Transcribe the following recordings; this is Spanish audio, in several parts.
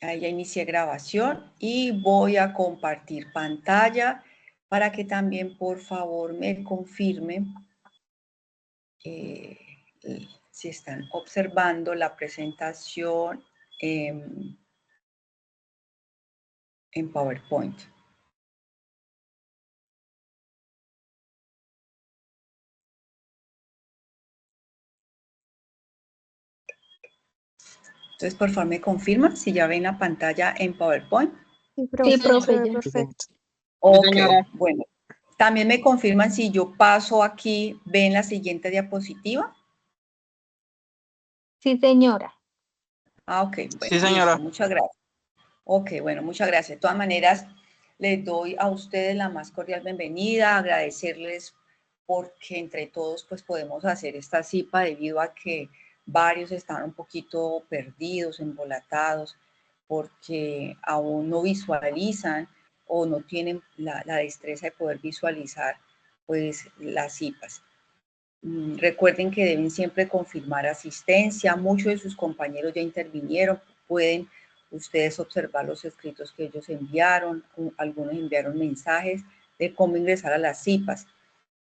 Ahí ya inicié grabación y voy a compartir pantalla para que también, por favor, me confirmen si están observando la presentación en PowerPoint. Entonces, por favor, me confirman si ya ven la pantalla en PowerPoint. Sí, profe, se ve perfecto. Ok, bueno. También me confirman si yo paso aquí, ¿ven la siguiente diapositiva? Sí, señora. Ah, ok, bueno, Sí, señora. listo, muchas gracias. Ok, bueno, muchas gracias. De todas maneras, les doy a ustedes la más cordial bienvenida, agradecerles porque entre todos pues podemos hacer esta CIPA debido a que varios están un poquito perdidos, embolatados, porque aún no visualizan o no tienen la destreza de poder visualizar pues las CIPAs. Recuerden que deben siempre confirmar asistencia. Muchos de sus compañeros ya intervinieron. Pueden ustedes observar los escritos que ellos enviaron. Algunos enviaron mensajes de cómo ingresar a las CIPAs.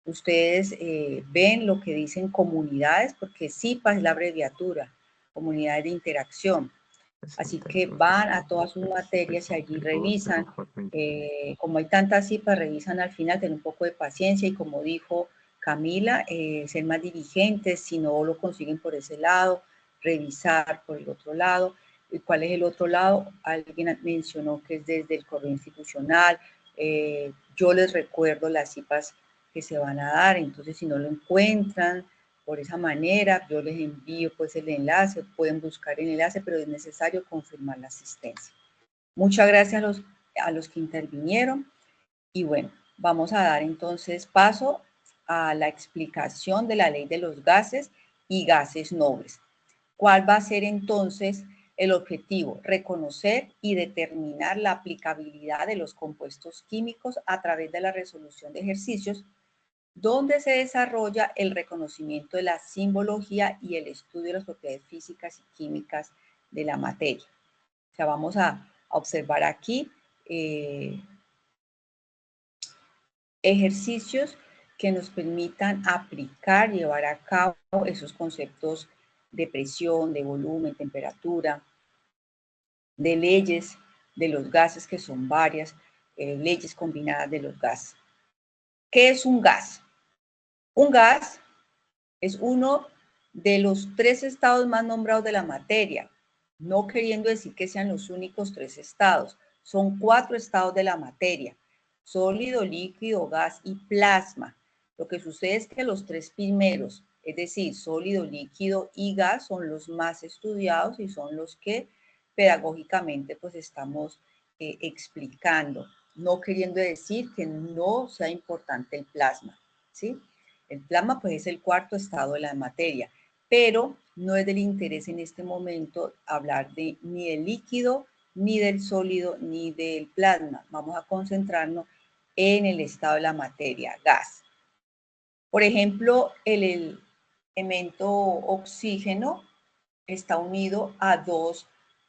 Ustedes ven lo que dicen comunidades, porque CIPA es la abreviatura, comunidades de interacción. Así que van a todas sus materias y allí revisan. Como hay tantas CIPAs, revisan al final, ten un poco de paciencia y como dijo Camila, ser más diligentes, si no lo consiguen por ese lado, revisar por el otro lado. ¿Y cuál es el otro lado? Alguien mencionó que es desde el correo institucional. Yo les recuerdo las CIPAs que se van a dar, entonces si no lo encuentran por esa manera, yo les envío pues el enlace, pueden buscar el enlace, pero es necesario confirmar la asistencia. Muchas gracias a los que intervinieron y bueno, vamos a dar entonces paso a la explicación de la ley de los gases y gases nobles. ¿Cuál va a ser entonces el objetivo? Reconocer y determinar la aplicabilidad de los compuestos químicos a través de la resolución de ejercicios, donde se desarrolla el reconocimiento de la simbología y el estudio de las propiedades físicas y químicas de la materia. O sea, vamos a observar aquí ejercicios que nos permitan aplicar, llevar a cabo esos conceptos de presión, de volumen, temperatura, de leyes de los gases, que son varias, leyes combinadas de los gases. ¿Qué es un gas? Un gas es uno de los 3 estados más nombrados de la materia, no queriendo decir que sean los únicos 3 estados. Son 4 estados de la materia: sólido, líquido, gas y plasma. Lo que sucede es que los 3 primeros, es decir, sólido, líquido y gas, son los más estudiados y son los que pedagógicamente pues estamos explicando, no queriendo decir que no sea importante el plasma, ¿sí? El plasma pues es el 4º estado de la materia, pero no es del interés en este momento hablar ni del líquido, ni del sólido, ni del plasma. Vamos a concentrarnos en el estado de la materia, gas. Por ejemplo, el elemento oxígeno está unido a 2,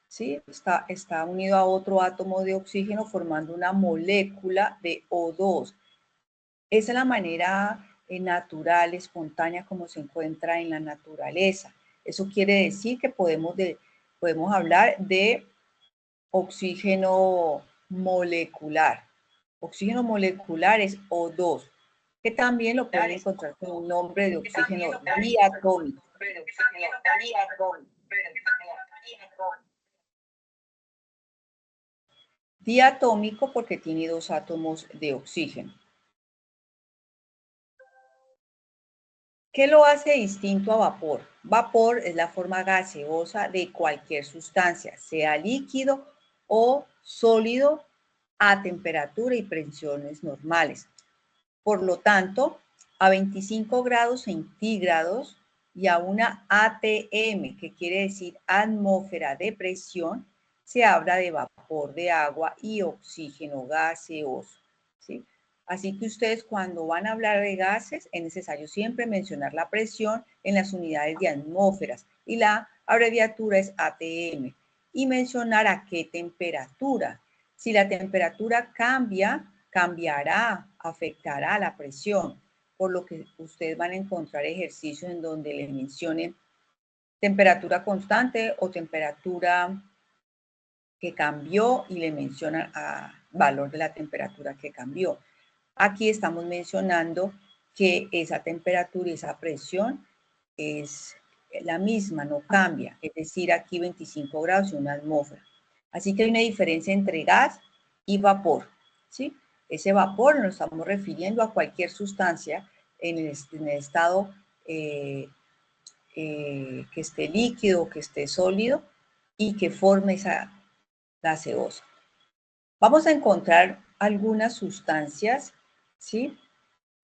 ¿sí? Está unido a otro átomo de oxígeno formando una molécula de O2. Esa es la manera natural, espontánea, como se encuentra en la naturaleza. Eso quiere decir que podemos hablar de oxígeno molecular. Oxígeno molecular es O2, que también lo pueden encontrar con un nombre de oxígeno diatómico. Diatómico porque tiene 2 átomos de oxígeno. ¿Qué lo hace distinto a vapor? Vapor es la forma gaseosa de cualquier sustancia, sea líquido o sólido, a temperatura y presiones normales. Por lo tanto, a 25 grados centígrados y a una ATM, que quiere decir atmósfera de presión, se habla de vapor de agua y oxígeno gaseoso, ¿sí? Así que ustedes cuando van a hablar de gases es necesario siempre mencionar la presión en las unidades de atmósferas y la abreviatura es ATM. y mencionar a qué temperatura. Si la temperatura cambia, cambiará, afectará la presión, por lo que ustedes van a encontrar ejercicios en donde les mencionen temperatura constante o temperatura que cambió y le mencionan a valor de la temperatura que cambió. Aquí estamos mencionando que esa temperatura y esa presión es la misma, no cambia. Es decir, aquí 25 grados y una atmósfera. Así que hay una diferencia entre gas y vapor, ¿sí? Ese vapor nos estamos refiriendo a cualquier sustancia en el estado que esté líquido o que esté sólido y que forme esa gaseosa. Vamos a encontrar algunas sustancias, ¿sí?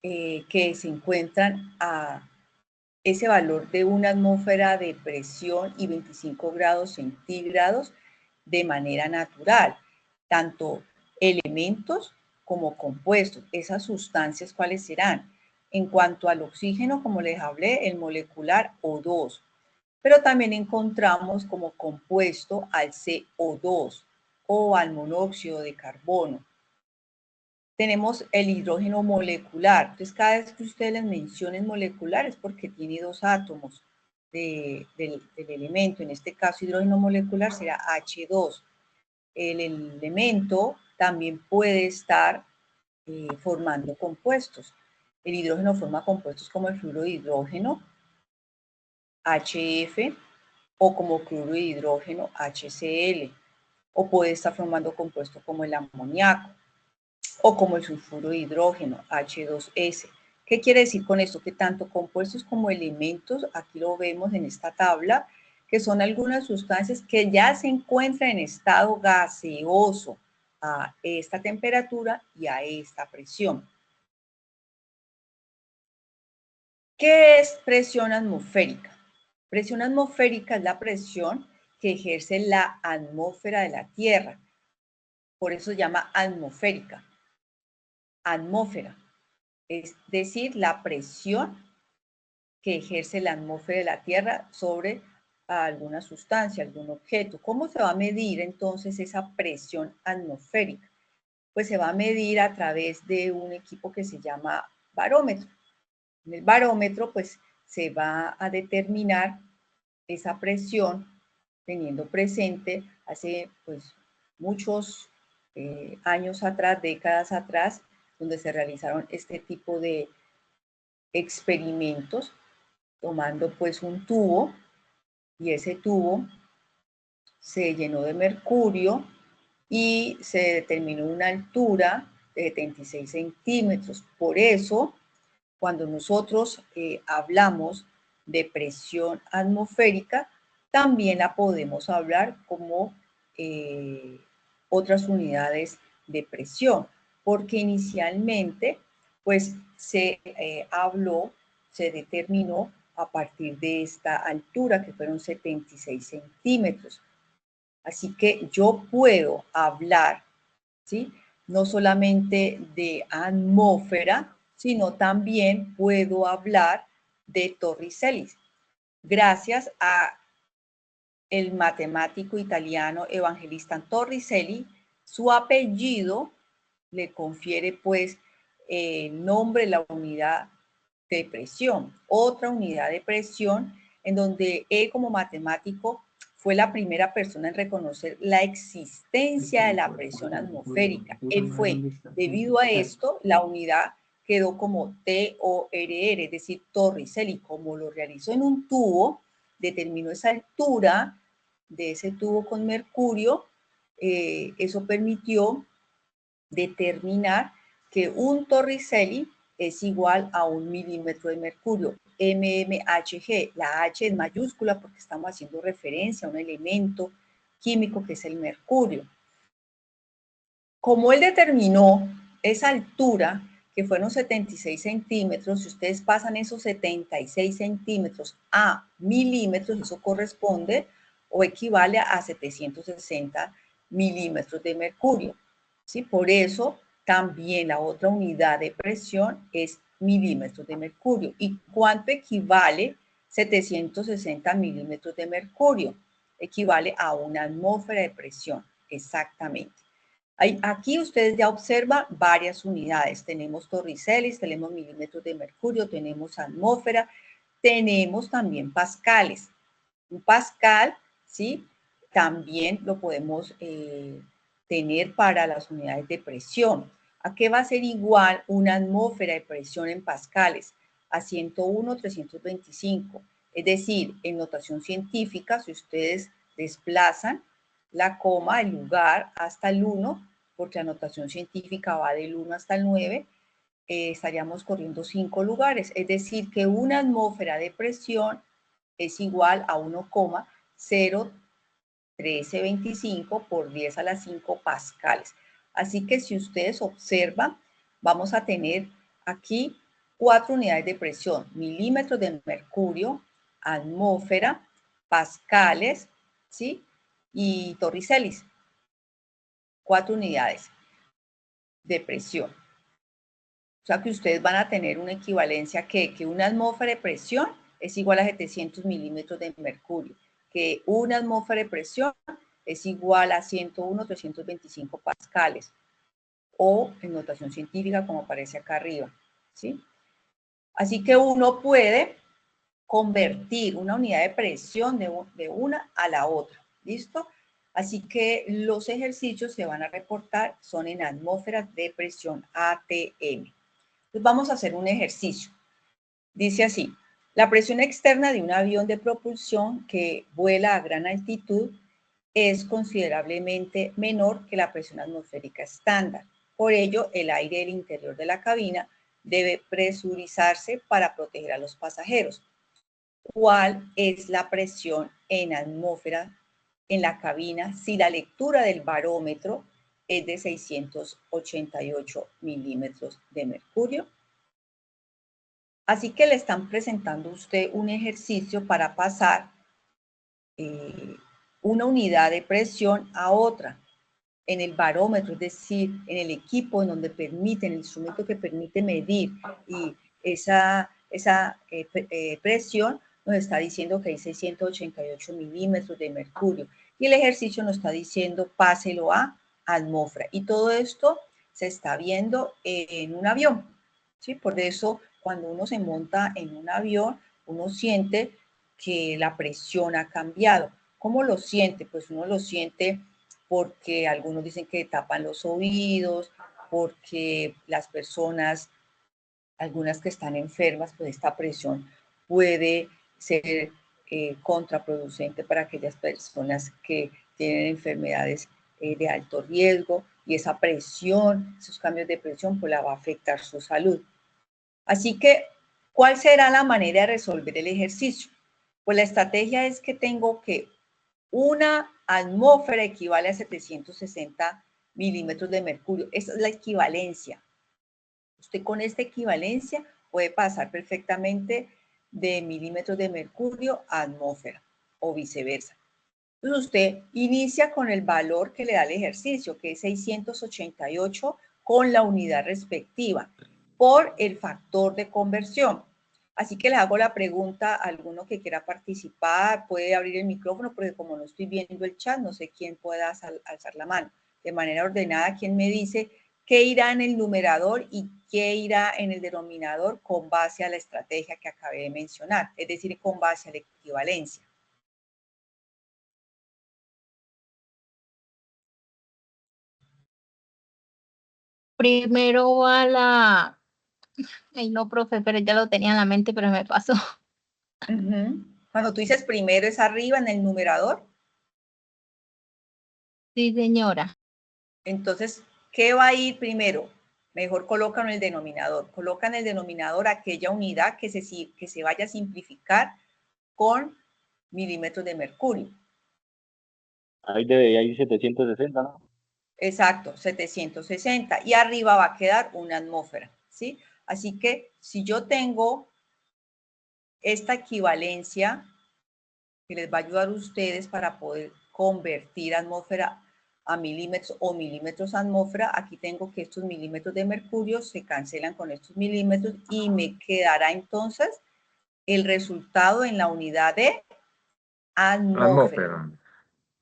Que se encuentran a ese valor de una atmósfera de presión y 25 grados centígrados de manera natural, tanto elementos como compuestos. Esas sustancias, ¿cuáles serán? En cuanto al oxígeno, como les hablé, el molecular O2, pero también encontramos como compuesto al CO2 o al monóxido de carbono. Tenemos el hidrógeno molecular. Entonces, cada vez que ustedes les mencionen molecular es porque tiene dos átomos del elemento. En este caso, hidrógeno molecular será H2. El elemento también puede estar formando compuestos. El hidrógeno forma compuestos como el fluoruro de hidrógeno, HF, o como cloruro de hidrógeno, HCl. O puede estar formando compuestos como el amoníaco, o como el sulfuro de hidrógeno, H2S. ¿Qué quiere decir con esto? Que tanto compuestos como elementos, aquí lo vemos en esta tabla, que son algunas sustancias que ya se encuentran en estado gaseoso a esta temperatura y a esta presión. ¿Qué es presión atmosférica? Presión atmosférica es la presión que ejerce la atmósfera de la Tierra. Por eso se llama atmosférica. Atmósfera, es decir, la presión que ejerce la atmósfera de la Tierra sobre alguna sustancia, algún objeto. ¿Cómo se va a medir entonces esa presión atmosférica? Pues se va a medir a través de un equipo que se llama barómetro. En el barómetro, pues se va a determinar esa presión teniendo presente hace pues muchos años atrás, décadas atrás, donde se realizaron este tipo de experimentos, tomando pues un tubo y ese tubo se llenó de mercurio y se determinó una altura de 76 centímetros. Por eso, cuando nosotros hablamos de presión atmosférica, también la podemos hablar como otras unidades de presión, porque inicialmente pues se habló, se determinó a partir de esta altura que fueron 76 centímetros. Así que yo puedo hablar, ¿sí? No solamente de atmósfera, sino también puedo hablar de Torricelli. Gracias a el matemático italiano Evangelista Torricelli, su apellido le confiere pues nombre, la unidad de presión, otra unidad de presión en donde él como matemático fue la primera persona en reconocer la existencia de la presión atmosférica. Él fue, debido a esto, la unidad quedó como TORR, es decir, Torricelli, como lo realizó en un tubo, determinó esa altura de ese tubo con mercurio, eso permitió determinar que un Torricelli es igual a 1 milímetro de mercurio, mmHg. La H es mayúscula porque estamos haciendo referencia a un elemento químico que es el mercurio. Como él determinó esa altura, que fueron 76 centímetros, si ustedes pasan esos 76 centímetros a milímetros, eso corresponde o equivale a 760 milímetros de mercurio. ¿Sí? Por eso también la otra unidad de presión es milímetros de mercurio. ¿Y cuánto equivale 760 milímetros de mercurio? equivale a una atmósfera de presión, exactamente. Aquí ustedes ya observan varias unidades. Tenemos torricelis, tenemos milímetros de mercurio, tenemos atmósfera, tenemos también pascales. Un pascal, ¿sí? También lo podemos tener para las unidades de presión. ¿A qué va a ser igual una atmósfera de presión en pascales? A 101/325. Es decir, en notación científica, si ustedes desplazan la coma, el lugar, hasta el 1, porque la notación científica va del 1 hasta el 9, estaríamos corriendo 5 lugares. Es decir, que una atmósfera de presión es igual a 1,01325 por 10 a la 5 pascales. Así que si ustedes observan, vamos a tener aquí 4 unidades de presión: milímetros de mercurio, atmósfera, pascales, ¿sí? Y torricelis. 4 unidades de presión. O sea que ustedes van a tener una equivalencia que una atmósfera de presión es igual a 700 milímetros de mercurio, que una atmósfera de presión es igual a 101/325 pascales, o en notación científica como aparece acá arriba, ¿sí? Así que uno puede convertir una unidad de presión de una a la otra, ¿listo? Así que los ejercicios se van a reportar son en atmósferas de presión ATM. Entonces vamos a hacer un ejercicio. Dice así: la presión externa de un avión de propulsión que vuela a gran altitud es considerablemente menor que la presión atmosférica estándar. Por ello, el aire del interior de la cabina debe presurizarse para proteger a los pasajeros. ¿Cuál es la presión en atmósfera en la cabina si la lectura del barómetro es de 688 milímetros de mercurio? Así que le están presentando a usted un ejercicio para pasar una unidad de presión a otra en el barómetro, es decir, en el equipo en donde permite, en el instrumento que permite medir, y esa presión nos está diciendo que hay 688 milímetros de mercurio, y el ejercicio nos está diciendo páselo a atmósfera, y todo esto se está viendo en un avión, ¿sí? Por eso cuando uno se monta en un avión, uno siente que la presión ha cambiado. ¿Cómo lo siente? Pues uno lo siente porque algunos dicen que tapan los oídos, porque las personas, algunas que están enfermas, pues esta presión puede ser contraproducente para aquellas personas que tienen enfermedades de alto riesgo, y esa presión, esos cambios de presión, pues la va a afectar su salud. Así que, ¿cuál será la manera de resolver el ejercicio? Pues la estrategia es que tengo que una atmósfera equivale a 760 milímetros de mercurio. Esa es la equivalencia. Usted con esta equivalencia puede pasar perfectamente de milímetros de mercurio a atmósfera o viceversa. Entonces usted inicia con el valor que le da el ejercicio, que es 688 con la unidad respectiva, por el factor de conversión. Así que les hago la pregunta a alguno que quiera participar, puede abrir el micrófono, porque como no estoy viendo el chat, no sé quién pueda alzar la mano. De manera ordenada, ¿quién me dice qué irá en el numerador y qué irá en el denominador con base a la estrategia que acabé de mencionar? Es decir, con base a la equivalencia. Primero va la... Ay, no, profe, pero ya lo tenía en la mente, pero me pasó. Cuando tú dices primero, ¿es arriba en el numerador? Sí, señora. Entonces, ¿qué va a ir primero? Mejor colocan en el denominador. Colocan en el denominador aquella unidad que se vaya a simplificar con milímetros de mercurio. Ahí debería ir 760, ¿no? Exacto, 760. Y arriba va a quedar una atmósfera, ¿sí? Así que si yo tengo esta equivalencia que les va a ayudar a ustedes para poder convertir atmósfera a milímetros o milímetros a atmósfera, aquí tengo que estos milímetros de mercurio se cancelan con estos milímetros y me quedará entonces el resultado en la unidad de atmósfera.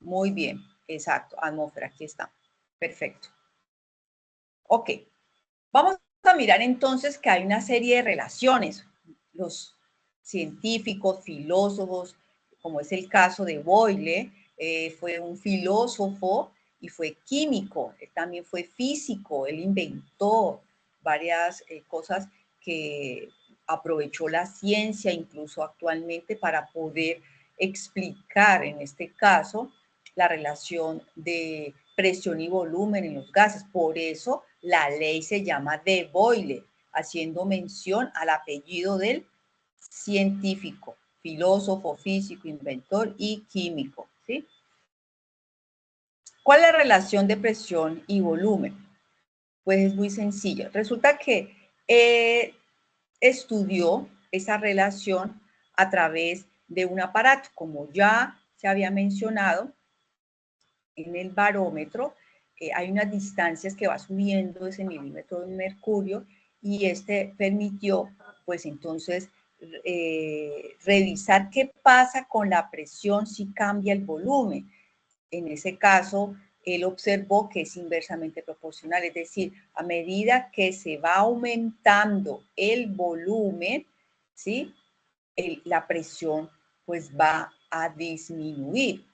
Muy bien, exacto, atmósfera, aquí está. Perfecto. Ok, vamos a mirar entonces que hay una serie de relaciones. Los científicos, filósofos, como es el caso de Boyle, fue un filósofo y fue químico, él también fue físico, él inventó varias cosas que aprovechó la ciencia incluso actualmente para poder explicar en este caso la relación de presión y volumen en los gases. Por eso la ley se llama de Boyle, haciendo mención al apellido del científico, filósofo, físico, inventor y químico, ¿sí? ¿Cuál es la relación de presión y volumen? Pues es muy sencillo. Resulta que estudió esa relación a través de un aparato, como ya se había mencionado en el barómetro. Hay unas distancias que va subiendo ese milímetro de mercurio y este permitió, pues entonces, revisar qué pasa con la presión si cambia el volumen. En ese caso, él observó que es inversamente proporcional, es decir, a medida que se va aumentando el volumen, ¿sí? La presión pues va a disminuir,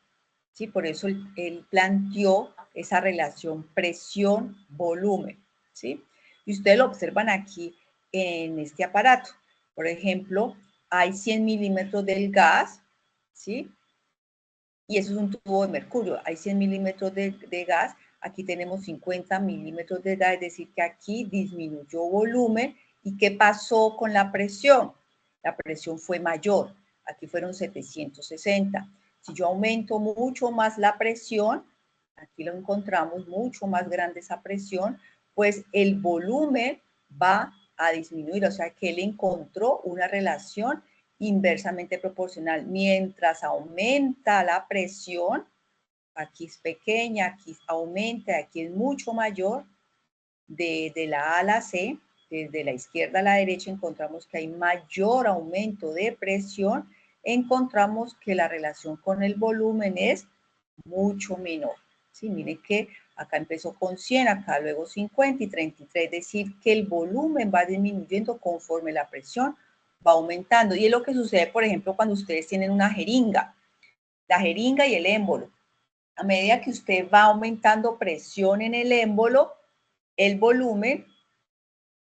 ¿sí? Por eso él planteó esa relación presión-volumen, ¿sí? Y ustedes lo observan aquí en este aparato. Por ejemplo, hay 100 milímetros del gas, ¿sí? Y eso es un tubo de mercurio. Hay 100 milímetros de gas, aquí tenemos 50 milímetros de gas, es decir, que aquí disminuyó volumen. ¿Y qué pasó con la presión? La presión fue mayor, aquí fueron 760. Si yo aumento mucho más la presión, aquí lo encontramos mucho más grande esa presión, pues el volumen va a disminuir, o sea que él encontró una relación inversamente proporcional. Mientras aumenta la presión, aquí es pequeña, aquí aumenta, aquí es mucho mayor, de la A a la C, desde la izquierda a la derecha encontramos que hay mayor aumento de presión, encontramos que la relación con el volumen es mucho menor. Sí, miren que acá empezó con 100, acá luego 50 y 33, es decir, que el volumen va disminuyendo conforme la presión va aumentando. Y es lo que sucede, por ejemplo, cuando ustedes tienen una jeringa, la jeringa y el émbolo. A medida que usted va aumentando presión en el émbolo, el volumen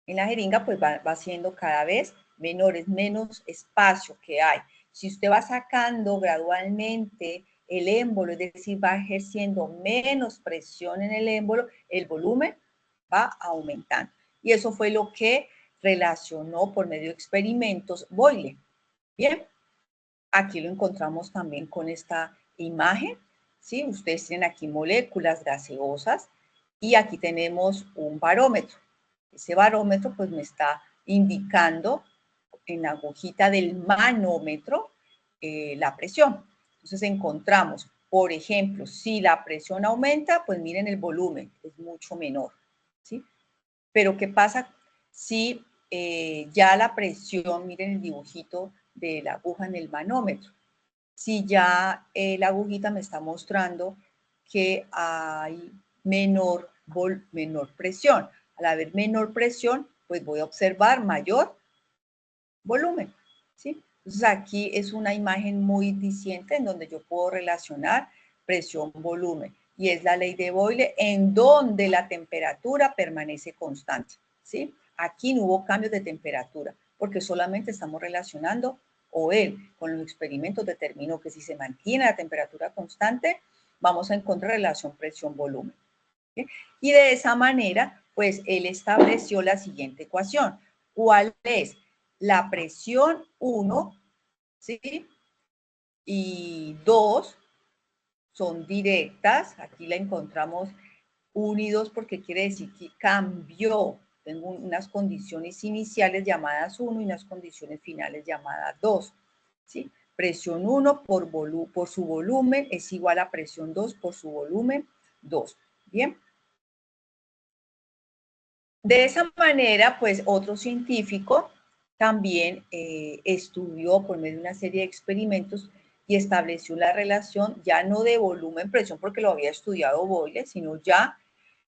en la jeringa pues va siendo cada vez menor, es menos espacio que hay. Si usted va sacando gradualmente el émbolo, es decir, va ejerciendo menos presión en el émbolo, el volumen va aumentando. Y eso fue lo que relacionó por medio de experimentos Boyle. Bien, aquí lo encontramos también con esta imagen, ¿sí? Ustedes tienen aquí moléculas gaseosas y aquí tenemos un barómetro. Ese barómetro pues me está indicando en la agujita del manómetro la presión. Entonces encontramos, por ejemplo, si la presión aumenta, pues miren el volumen, es mucho menor, ¿sí? Pero ¿qué pasa si ya la presión, miren el dibujito de la aguja en el manómetro? Si ya la agujita me está mostrando que hay menor presión. Al haber menor presión, pues voy a observar mayor volumen, ¿sí? Entonces aquí es una imagen muy diciente en donde yo puedo relacionar presión-volumen. Y es la ley de Boyle en donde la temperatura permanece constante, ¿sí? Aquí no hubo cambios de temperatura porque solamente estamos relacionando, o él con los experimentos determinó que si se mantiene la temperatura constante, vamos a encontrar relación presión-volumen. ¿Sí? Y de esa manera, pues él estableció la siguiente ecuación. ¿Cuál es? La presión 1, ¿sí? Y 2 son directas. Aquí la encontramos 1 y 2 porque quiere decir que cambió. Tengo unas condiciones iniciales llamadas 1 y unas condiciones finales llamadas 2, ¿sí? Presión 1 por su volumen es igual a presión 2 por su volumen 2. Bien. De esa manera, pues otro científico también estudió por medio de una serie de experimentos y estableció la relación ya no de volumen-presión porque lo había estudiado Boyle, sino ya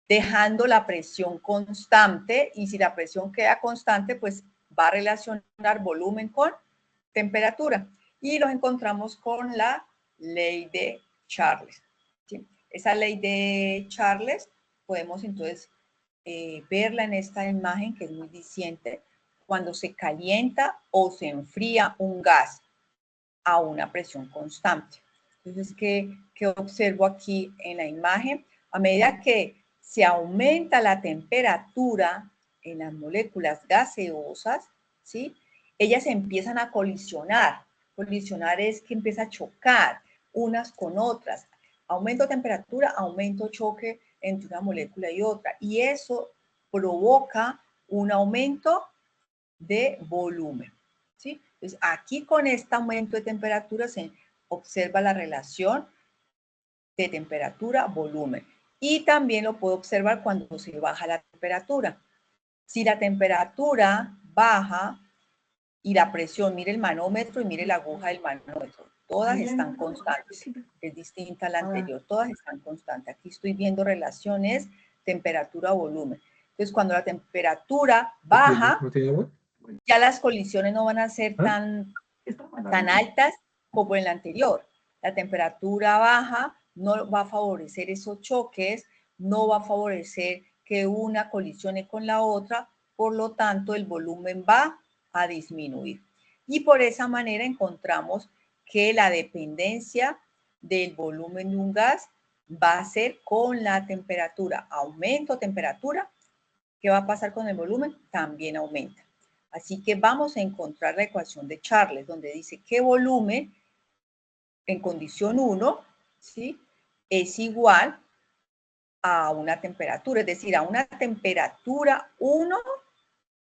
dejando la presión constante, y si la presión queda constante, pues va a relacionar volumen con temperatura. Y los encontramos con la ley de Charles. ¿Sí? Esa ley de Charles podemos entonces verla en esta imagen que es muy diciente, cuando se calienta o se enfría un gas a una presión constante. Entonces, ¿qué observo aquí en la imagen? A medida que se aumenta la temperatura en las moléculas gaseosas, ¿sí? Ellas empiezan a colisionar. Colisionar es que empieza a chocar unas con otras. Aumento de temperatura, aumento choque entre una molécula y otra. Y eso provoca un aumento de volumen, ¿sí? Entonces, aquí con este aumento de temperatura se observa la relación de temperatura-volumen. Y también lo puedo observar cuando se baja la temperatura. Si la temperatura baja y la presión, mire el manómetro y mire la aguja del manómetro, todas están constantes. Es distinta a la anterior, todas están constantes. Aquí estoy viendo relaciones temperatura-volumen. Entonces, cuando la temperatura baja, ya las colisiones no van a ser tan altas como en la anterior. La temperatura baja no va a favorecer esos choques, no va a favorecer que una colisione con la otra, por lo tanto el volumen va a disminuir. Y por esa manera encontramos que la dependencia del volumen de un gas va a ser con la temperatura. Aumento temperatura, ¿qué va a pasar con el volumen? También aumenta. Así que vamos a encontrar la ecuación de Charles, donde dice que volumen en condición 1, ¿sí?, es igual a una temperatura. Es decir, a una temperatura 1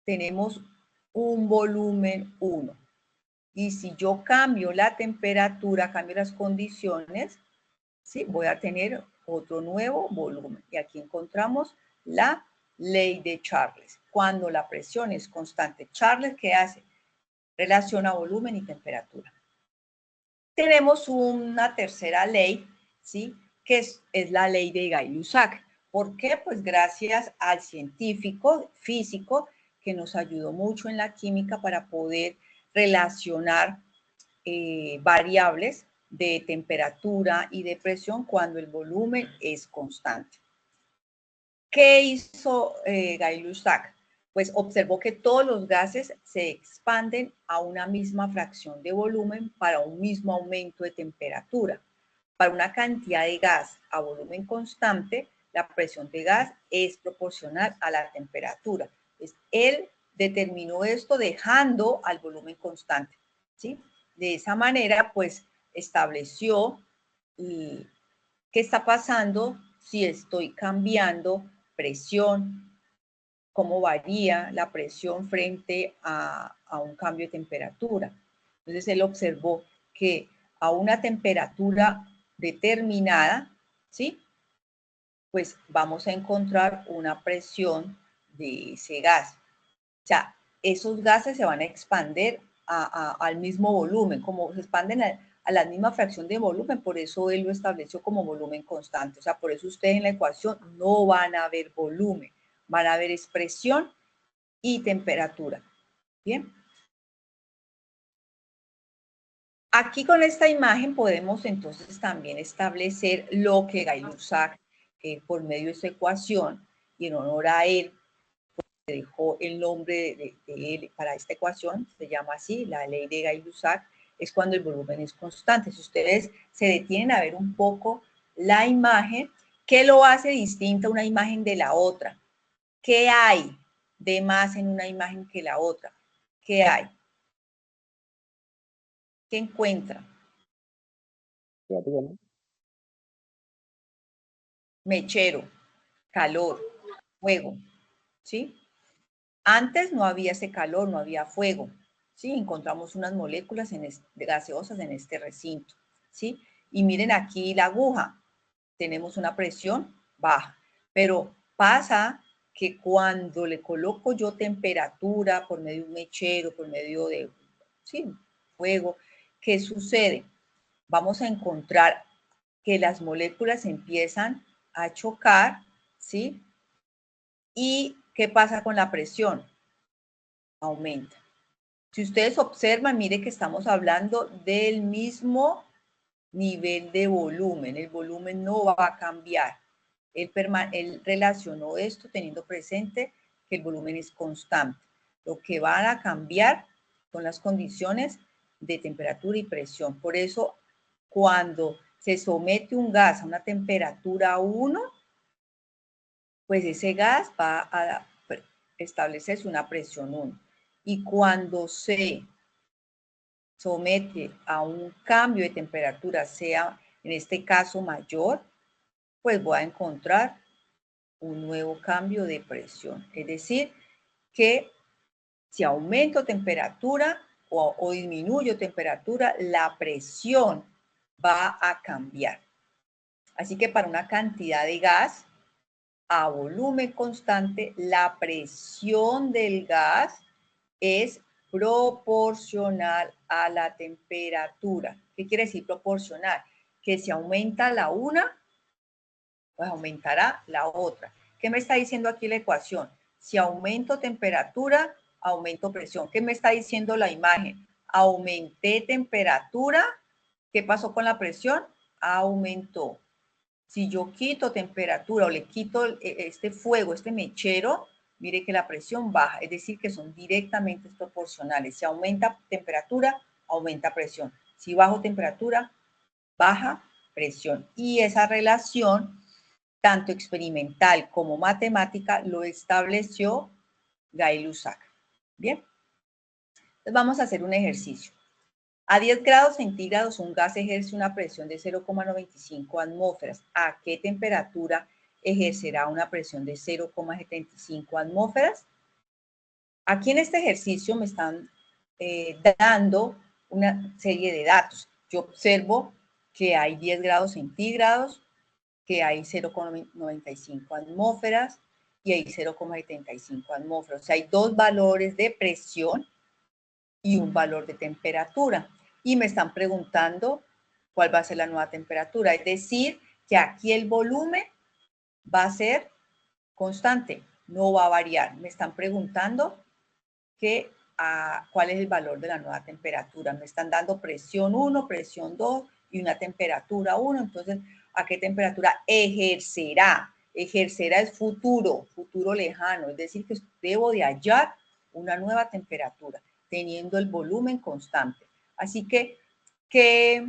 tenemos un volumen 1. Y si yo cambio la temperatura, cambio las condiciones, ¿sí?, voy a tener otro nuevo volumen. Y aquí encontramos la ley de Charles. Cuando la presión es constante, Charles, ¿qué hace? Relaciona volumen y temperatura. Tenemos una tercera ley, ¿sí?, que es la ley de Gay-Lussac. ¿Por qué? Pues gracias al científico físico que nos ayudó mucho en la química para poder relacionar variables de temperatura y de presión cuando el volumen es constante. ¿Qué hizo Gay-Lussac? Pues observó que todos los gases se expanden a una misma fracción de volumen para un mismo aumento de temperatura. Para una cantidad de gas a volumen constante, la presión de gas es proporcional a la temperatura. Entonces, él determinó esto dejando al volumen constante, ¿sí? De esa manera, pues, estableció qué está pasando si estoy cambiando presión, cómo varía la presión frente a un cambio de temperatura. Entonces, él observó que a una temperatura determinada, ¿sí?, pues vamos a encontrar una presión de ese gas. O sea, esos gases se van a expandir al mismo volumen, como se expanden a la misma fracción de volumen, por eso él lo estableció como volumen constante. O sea, por eso ustedes en la ecuación no van a ver volumen, van a ver expresión y temperatura. Bien. Aquí con esta imagen podemos entonces también establecer lo que Gay-Lussac, por medio de esa ecuación, y en honor a él, dejó el nombre de él para esta ecuación, se llama así, la ley de Gay-Lussac, es cuando el volumen es constante. Si ustedes se detienen a ver un poco la imagen, ¿qué lo hace distinta una imagen de la otra? ¿Qué hay de más en una imagen que la otra? ¿Qué hay? ¿Qué encuentran? Mechero, calor, fuego, ¿sí? Antes no había ese calor, no había fuego, ¿sí? Encontramos unas moléculas gaseosas en este recinto, ¿sí? Y miren aquí la aguja, tenemos una presión baja, pero pasa que cuando le coloco yo temperatura por medio de un mechero, por medio de, sí, fuego, ¿qué sucede? vamos a encontrar que las moléculas empiezan a chocar, ¿sí? ¿Y qué pasa con la presión? Aumenta. Si ustedes observan, mire que estamos hablando del mismo nivel de volumen. El volumen no va a cambiar. Él relacionó esto teniendo presente que el volumen es constante. Lo que van a cambiar son las condiciones de temperatura y presión. Por eso, cuando se somete un gas a una temperatura 1, pues ese gas va a establecerse una presión 1. Y cuando se somete a un cambio de temperatura, sea en este caso mayor, pues voy a encontrar un nuevo cambio de presión. Es decir, que si aumento temperatura o disminuyo temperatura, la presión va a cambiar. Así que para una cantidad de gas a volumen constante, la presión del gas es proporcional a la temperatura. ¿Qué quiere decir proporcional? Que si aumenta la una, pues aumentará la otra. ¿Qué me está diciendo aquí la ecuación? Si aumento temperatura, aumento presión. ¿Qué me está diciendo la imagen? Aumenté temperatura, ¿qué pasó con la presión? Aumentó. Si yo quito temperatura o le quito este fuego, este mechero, mire que la presión baja, es decir, que son directamente proporcionales. Si aumenta temperatura, aumenta presión. Si bajo temperatura, baja presión. Y esa relación, tanto experimental como matemática, lo estableció Gay-Lussac. Bien, entonces vamos a hacer un ejercicio. A 10 grados centígrados, un gas ejerce una presión de 0,95 atmósferas. ¿A qué temperatura ejercerá una presión de 0,75 atmósferas? Aquí en este ejercicio me están dando una serie de datos. Yo observo que hay 10 grados centígrados, que hay 0,95 atmósferas y hay 0,75 atmósferas. O sea, hay dos valores de presión y un valor de temperatura. Y me están preguntando cuál va a ser la nueva temperatura. Es decir, que aquí el volumen va a ser constante, no va a variar. Me están preguntando cuál es el valor de la nueva temperatura. Me están dando presión 1, presión 2 y una temperatura 1. Entonces, ¿a qué temperatura ejercerá? Ejercerá es futuro, futuro lejano. Es decir, que debo de hallar una nueva temperatura teniendo el volumen constante. Así que, ¿qué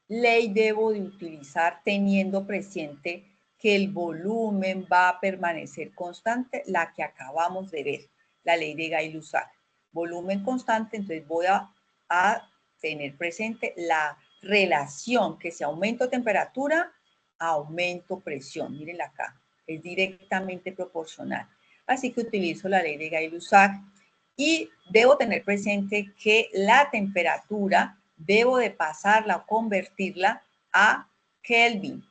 ley debo de utilizar teniendo presente que el volumen va a permanecer constante? La que acabamos de ver, la ley de Gay-Lussac. Volumen constante, entonces voy a tener presente la relación que si aumento temperatura, aumento presión. Mírenla acá, es directamente proporcional. Así que utilizo la ley de Gay-Lussac y debo tener presente que la temperatura debo de pasarla o convertirla a Kelvin.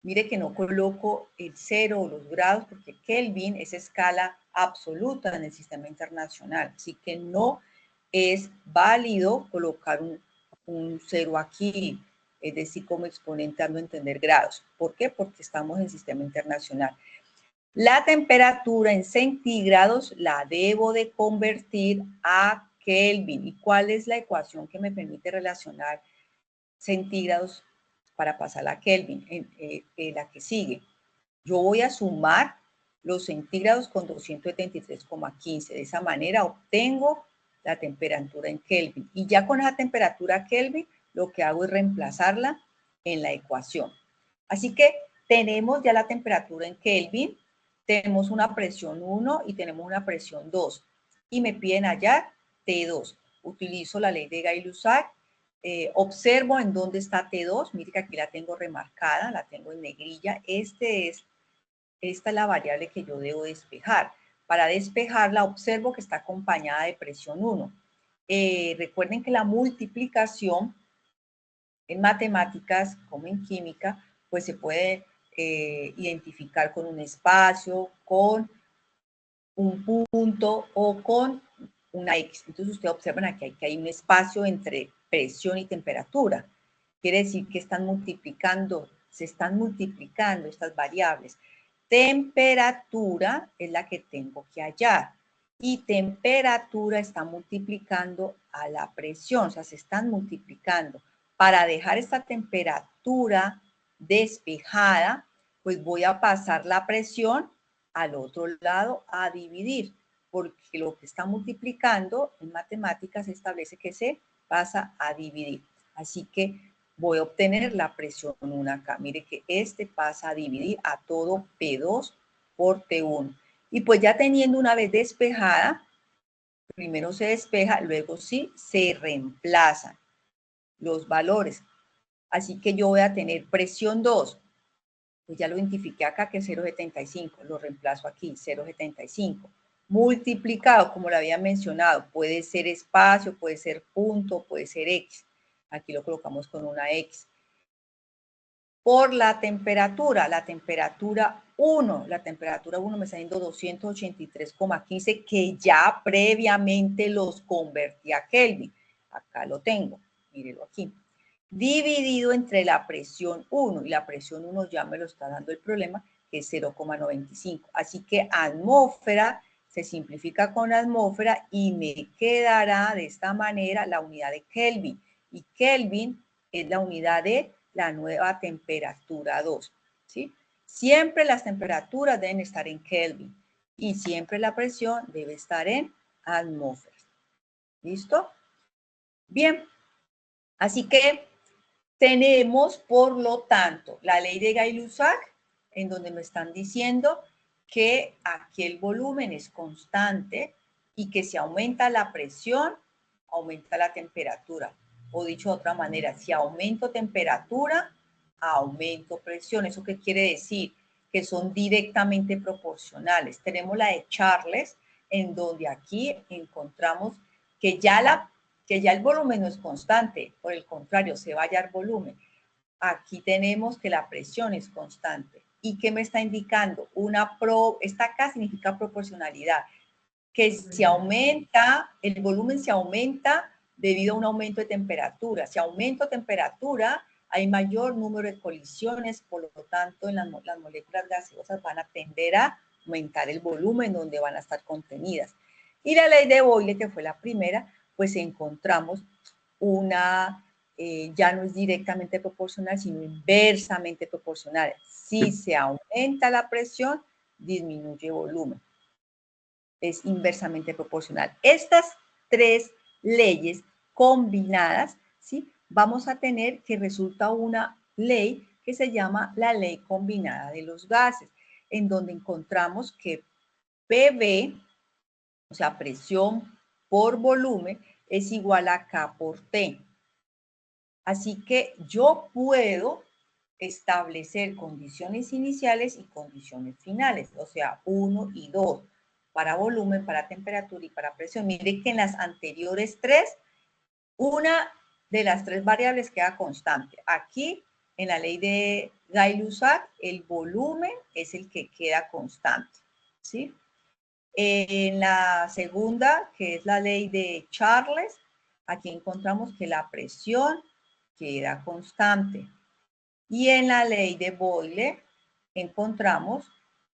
Mire que no coloco el 0 o los grados porque Kelvin es escala absoluta en el sistema internacional. Así que no es válido colocar un 0 aquí, es decir, como exponente dando a entender grados. ¿Por qué? Porque estamos en sistema internacional. La temperatura en centígrados la debo de convertir a Kelvin. ¿Y cuál es la ecuación que me permite relacionar centígrados para pasar a Kelvin? La que sigue. Yo voy a sumar los centígrados con 273,15. De esa manera obtengo la temperatura en Kelvin. Y ya con esa temperatura Kelvin, lo que hago es reemplazarla en la ecuación. Así que tenemos ya la temperatura en Kelvin. Tenemos una presión 1 y tenemos una presión 2. Y me piden hallar T2. Utilizo la ley de Gay-Lussac. Observo en dónde está T2. Mire que aquí la tengo remarcada, la tengo en negrilla. Esta es la variable que yo debo despejar. Para despejarla, observo que está acompañada de presión 1. Recuerden que la multiplicación en matemáticas, como en química, pues se puede identificar con un espacio, con un punto o con una X. Entonces ustedes observan aquí que hay un espacio entre presión y temperatura. Quiere decir que se están multiplicando estas variables. Temperatura es la que tengo que hallar y temperatura está multiplicando a la presión, o sea, se están multiplicando. Para dejar esta temperatura despejada, pues voy a pasar la presión al otro lado a dividir, porque lo que está multiplicando en matemáticas se establece que se pasa a dividir. Así que voy a obtener la presión 1 acá. Mire que este pasa a dividir a todo P2 por T1. Y pues ya teniendo una vez despejada, primero se despeja, luego sí se reemplazan los valores. Así que yo voy a tener presión 2. Pues ya lo identifiqué acá que es 0,75. Lo reemplazo aquí, 0,75. Multiplicado, como lo había mencionado, puede ser espacio, puede ser punto, puede ser X. Aquí lo colocamos con una X. Por la temperatura 1. La temperatura 1 me está dando 283,15 que ya previamente los convertí a Kelvin. Acá lo tengo, mírenlo aquí. Dividido entre la presión 1 y la presión 1 ya me lo está dando el problema, que es 0,95. Así que atmósfera se simplifica con atmósfera y me quedará de esta manera la unidad de Kelvin. Y Kelvin es la unidad de la nueva temperatura 2, ¿sí? Siempre las temperaturas deben estar en Kelvin y siempre la presión debe estar en atmósfera. ¿Listo? Bien, así que tenemos, por lo tanto, la ley de Gay-Lussac, en donde me están diciendo que aquí el volumen es constante y que si aumenta la presión, aumenta la temperatura. O dicho de otra manera, si aumento temperatura, aumento presión. ¿Eso qué quiere decir? Que son directamente proporcionales. Tenemos la de Charles, en donde aquí encontramos que ya el volumen no es constante, por el contrario, se va a hallar volumen. Aquí tenemos que la presión es constante. ¿Y qué me está indicando? Esta acá significa proporcionalidad, que si aumenta, el volumen se aumenta debido a un aumento de temperatura. Si aumento temperatura, hay mayor número de colisiones, por lo tanto, en las moléculas gaseosas van a tender a aumentar el volumen donde van a estar contenidas. Y la ley de Boyle, que fue la primera, pues encontramos ya no es directamente proporcional, sino inversamente proporcional. Si se aumenta la presión, disminuye el volumen. Es inversamente proporcional. Estas tres leyes combinadas, ¿sí? Vamos a tener que resulta una ley que se llama la ley combinada de los gases, en donde encontramos que PV, o sea, presión por volumen, es igual a K por T. Así que yo puedo establecer condiciones iniciales y condiciones finales, o sea, 1 y 2, para volumen, para temperatura y para presión. Mire que en las anteriores tres, una de las tres variables queda constante. Aquí, en la ley de Gay-Lussac, el volumen es el que queda constante, ¿sí? En la segunda, que es la ley de Charles, aquí encontramos que la presión queda constante. Y en la ley de Boyle encontramos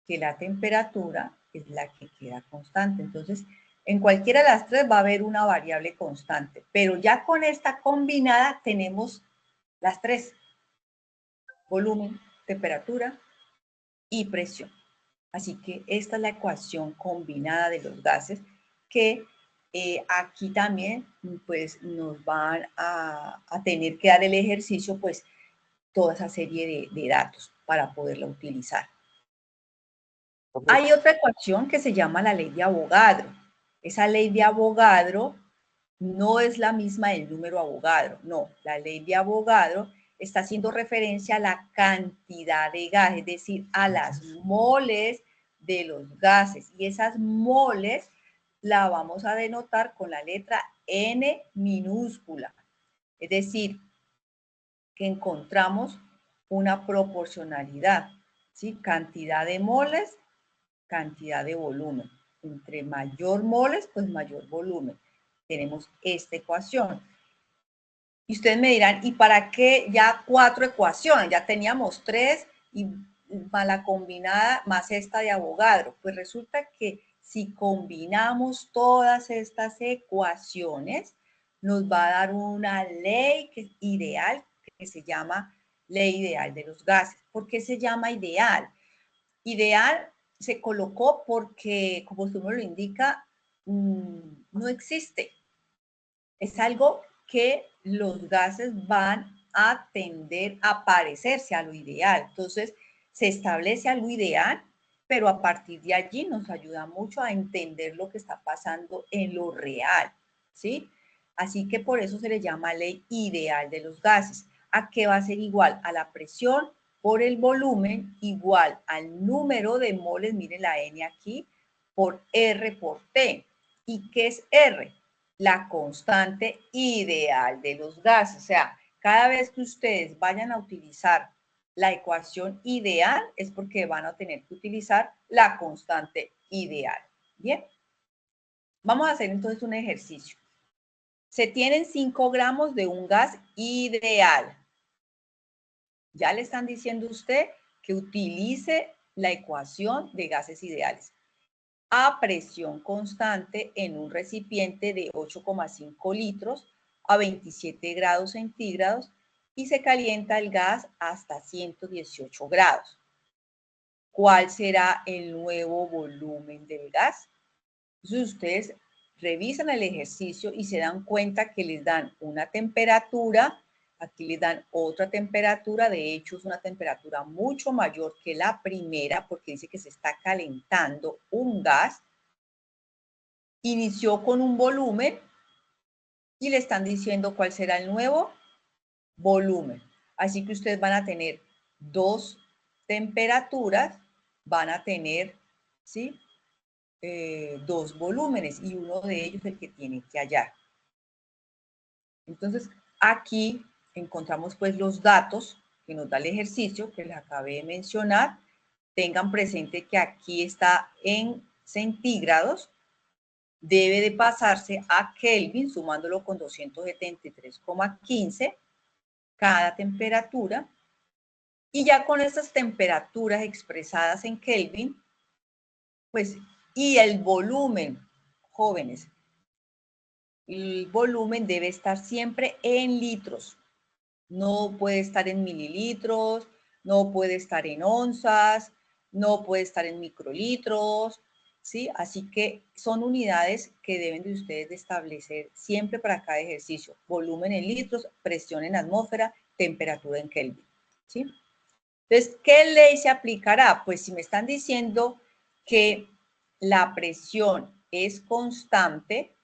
que la temperatura es la que queda constante. Entonces, en cualquiera de las tres va a haber una variable constante, pero ya con esta combinada tenemos las tres: volumen, temperatura y presión. Así que esta es la ecuación combinada de los gases que aquí también pues nos van a tener que dar el ejercicio, pues toda esa serie de datos para poderla utilizar. Hay otra ecuación que se llama la ley de Avogadro. Esa ley de Avogadro no es la misma del número Avogadro, no. La ley de Avogadro está haciendo referencia a la cantidad de gas, es decir, a las moles de los gases. Y esas moles la vamos a denotar con la letra N minúscula. Es decir, que encontramos una proporcionalidad, ¿sí? Cantidad de moles, cantidad de volumen. Entre mayor moles, pues mayor volumen. Tenemos esta ecuación. Y ustedes me dirán, ¿y para qué ya 4 ecuaciones? Ya teníamos 3 y más la combinada más esta de Avogadro. Pues resulta que si combinamos todas estas ecuaciones, nos va a dar una ley ideal que se llama ley ideal de los gases. ¿Por qué se llama ideal? Ideal se colocó porque, como su nombre lo indica, no existe. Es algo que los gases van a tender a parecerse a lo ideal. Entonces, se establece a lo ideal, pero a partir de allí nos ayuda mucho a entender lo que está pasando en lo real, ¿sí? Así que por eso se le llama ley ideal de los gases. ¿A qué va a ser igual? A la presión por el volumen igual al número de moles, miren la N aquí, por R por T. ¿Y qué es R? La constante ideal de los gases. O sea, cada vez que ustedes vayan a utilizar la ecuación ideal es porque van a tener que utilizar la constante ideal. Bien, vamos a hacer entonces un ejercicio. Se tienen 5 gramos de un gas ideal. Ya le están diciendo a usted que utilice la ecuación de gases ideales a presión constante en un recipiente de 8,5 litros a 27 grados centígrados y se calienta el gas hasta 118 grados. ¿Cuál será el nuevo volumen del gas? Entonces ustedes revisan el ejercicio y se dan cuenta que les dan una temperatura, aquí les dan otra temperatura, de hecho es una temperatura mucho mayor que la primera porque dice que se está calentando un gas. Inició con un volumen y le están diciendo cuál será el nuevo volumen. Así que ustedes van a tener dos temperaturas, van a tener, ¿sí? Dos volúmenes y uno de ellos es el que tienen que hallar. Entonces, aquí encontramos pues los datos que nos da el ejercicio que les acabé de mencionar. Tengan presente que aquí está en centígrados. Debe de pasarse a Kelvin, sumándolo con 273,15 cada temperatura. Y ya con estas temperaturas expresadas en Kelvin, pues, y el volumen, jóvenes, el volumen debe estar siempre en litros. No puede estar en mililitros, no puede estar en onzas, no puede estar en microlitros, ¿sí? Así que son unidades que deben de ustedes de establecer siempre para cada ejercicio. Volumen en litros, presión en atmósfera, temperatura en Kelvin, ¿sí? Entonces, ¿qué ley se aplicará? Pues si me están diciendo que la presión es constante,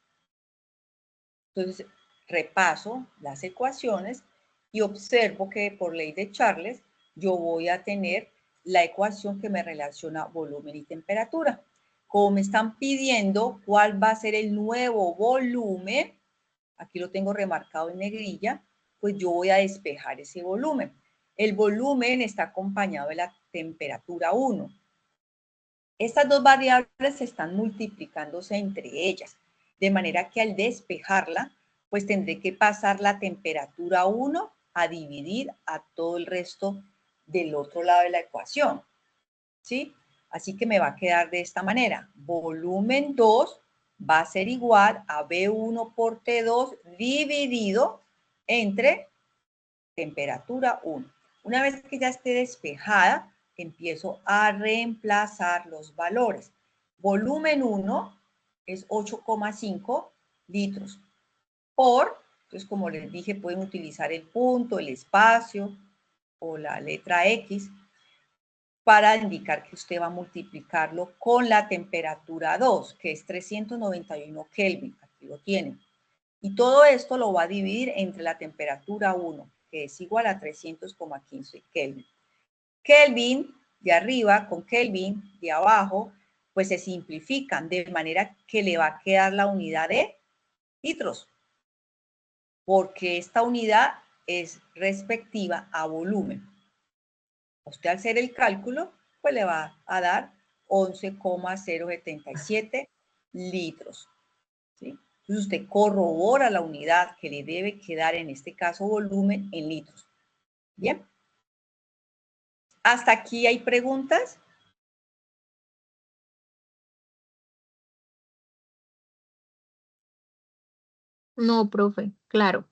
entonces repaso las ecuaciones y observo que por ley de Charles yo voy a tener la ecuación que me relaciona volumen y temperatura. Como me están pidiendo cuál va a ser el nuevo volumen, aquí lo tengo remarcado en negrilla, pues yo voy a despejar ese volumen. El volumen está acompañado de la temperatura 1. Estas dos variables están multiplicándose entre ellas, de manera que al despejarla, pues tendré que pasar la temperatura 1 a dividir a todo el resto del otro lado de la ecuación, ¿sí? Así que me va a quedar de esta manera. Volumen 2 va a ser igual a B1 por T2 dividido entre temperatura 1. Una vez que ya esté despejada, empiezo a reemplazar los valores. Volumen 1 es 8,5 litros por, entonces como les dije, pueden utilizar el punto, el espacio o la letra X para indicar que usted va a multiplicarlo con la temperatura 2, que es 391 Kelvin. Aquí lo tienen. Y todo esto lo va a dividir entre la temperatura 1, que es igual a 300,15 Kelvin. Kelvin de arriba con Kelvin de abajo, pues se simplifican de manera que le va a quedar la unidad de litros, porque esta unidad es respectiva a volumen. Usted al hacer el cálculo, pues le va a dar 11,077 litros. ¿Sí? Entonces usted corrobora la unidad que le debe quedar, en este caso volumen, en litros. Bien. ¿Hasta aquí hay preguntas? No, profe, claro.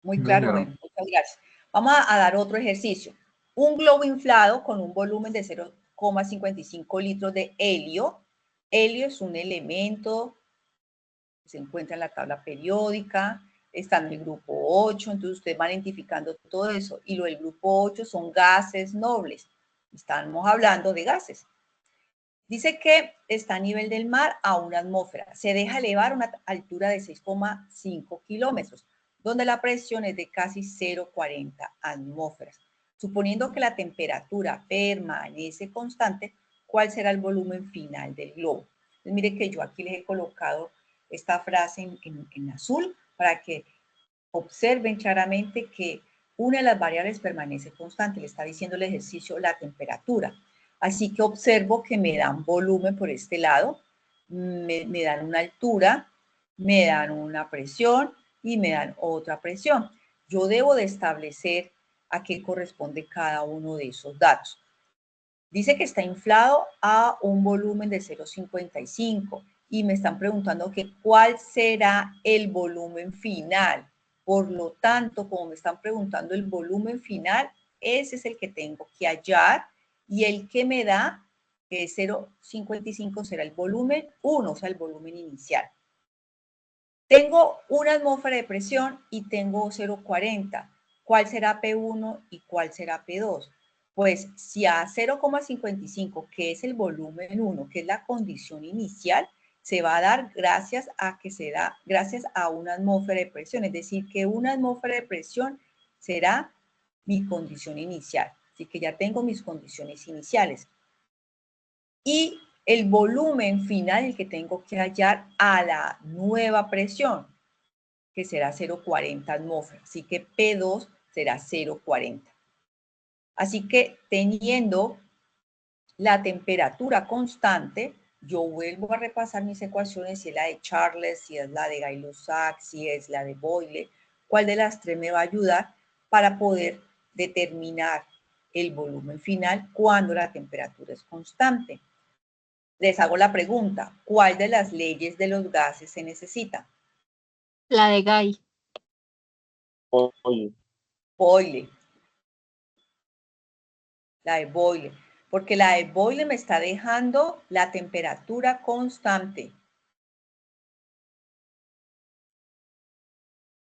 Muy Sí, claro, señora. bueno, muchas gracias. Vamos a dar otro ejercicio. Un globo inflado con un volumen de 0,55 litros de helio. Helio es un elemento que se encuentra en la tabla periódica, está en el grupo 8, entonces ustedes van identificando todo eso. Y lo del grupo 8 son gases nobles. Estamos hablando de gases. Dice que está a nivel del mar a una atmósfera. Se deja elevar a una altura de 6,5 kilómetros, donde la presión es de casi 0,40 atmósferas. Suponiendo que la temperatura permanece constante, ¿cuál será el volumen final del globo? Entonces, mire que yo aquí les he colocado esta frase en azul para que observen claramente que una de las variables permanece constante. Le está diciendo el ejercicio la temperatura. Así que observo que me dan volumen por este lado, me dan una altura, me dan una presión y me dan otra presión. Yo debo de establecer a qué corresponde cada uno de esos datos. Dice que está inflado a un volumen de 0,55 y me están preguntando que cuál será el volumen final. Por lo tanto, como me están preguntando el volumen final, ese es el que tengo que hallar y el que me da, que es 0,55, será el volumen 1, o sea, el volumen inicial. Tengo una atmósfera de presión y tengo 0,40. ¿Cuál será P1 y cuál será P2? Pues si a 0,55, que es el volumen 1, que es la condición inicial, se va a dar gracias a una atmósfera de presión. Es decir, que una atmósfera de presión será mi condición inicial. Así que ya tengo mis condiciones iniciales. Y el volumen final, el que tengo que hallar a la nueva presión, que será 0,40 atmósferas. Así que P2 será 0,40. Así que teniendo la temperatura constante, yo vuelvo a repasar mis ecuaciones, si es la de Charles, si es la de Gay-Lussac, si es la de Boyle, cuál de las tres me va a ayudar para poder determinar el volumen final cuando la temperatura es constante. Les hago la pregunta, ¿cuál de las leyes de los gases se necesita? La de Gay. Oye, Boyle. La de Boyle. Porque la de Boyle me está dejando la temperatura constante.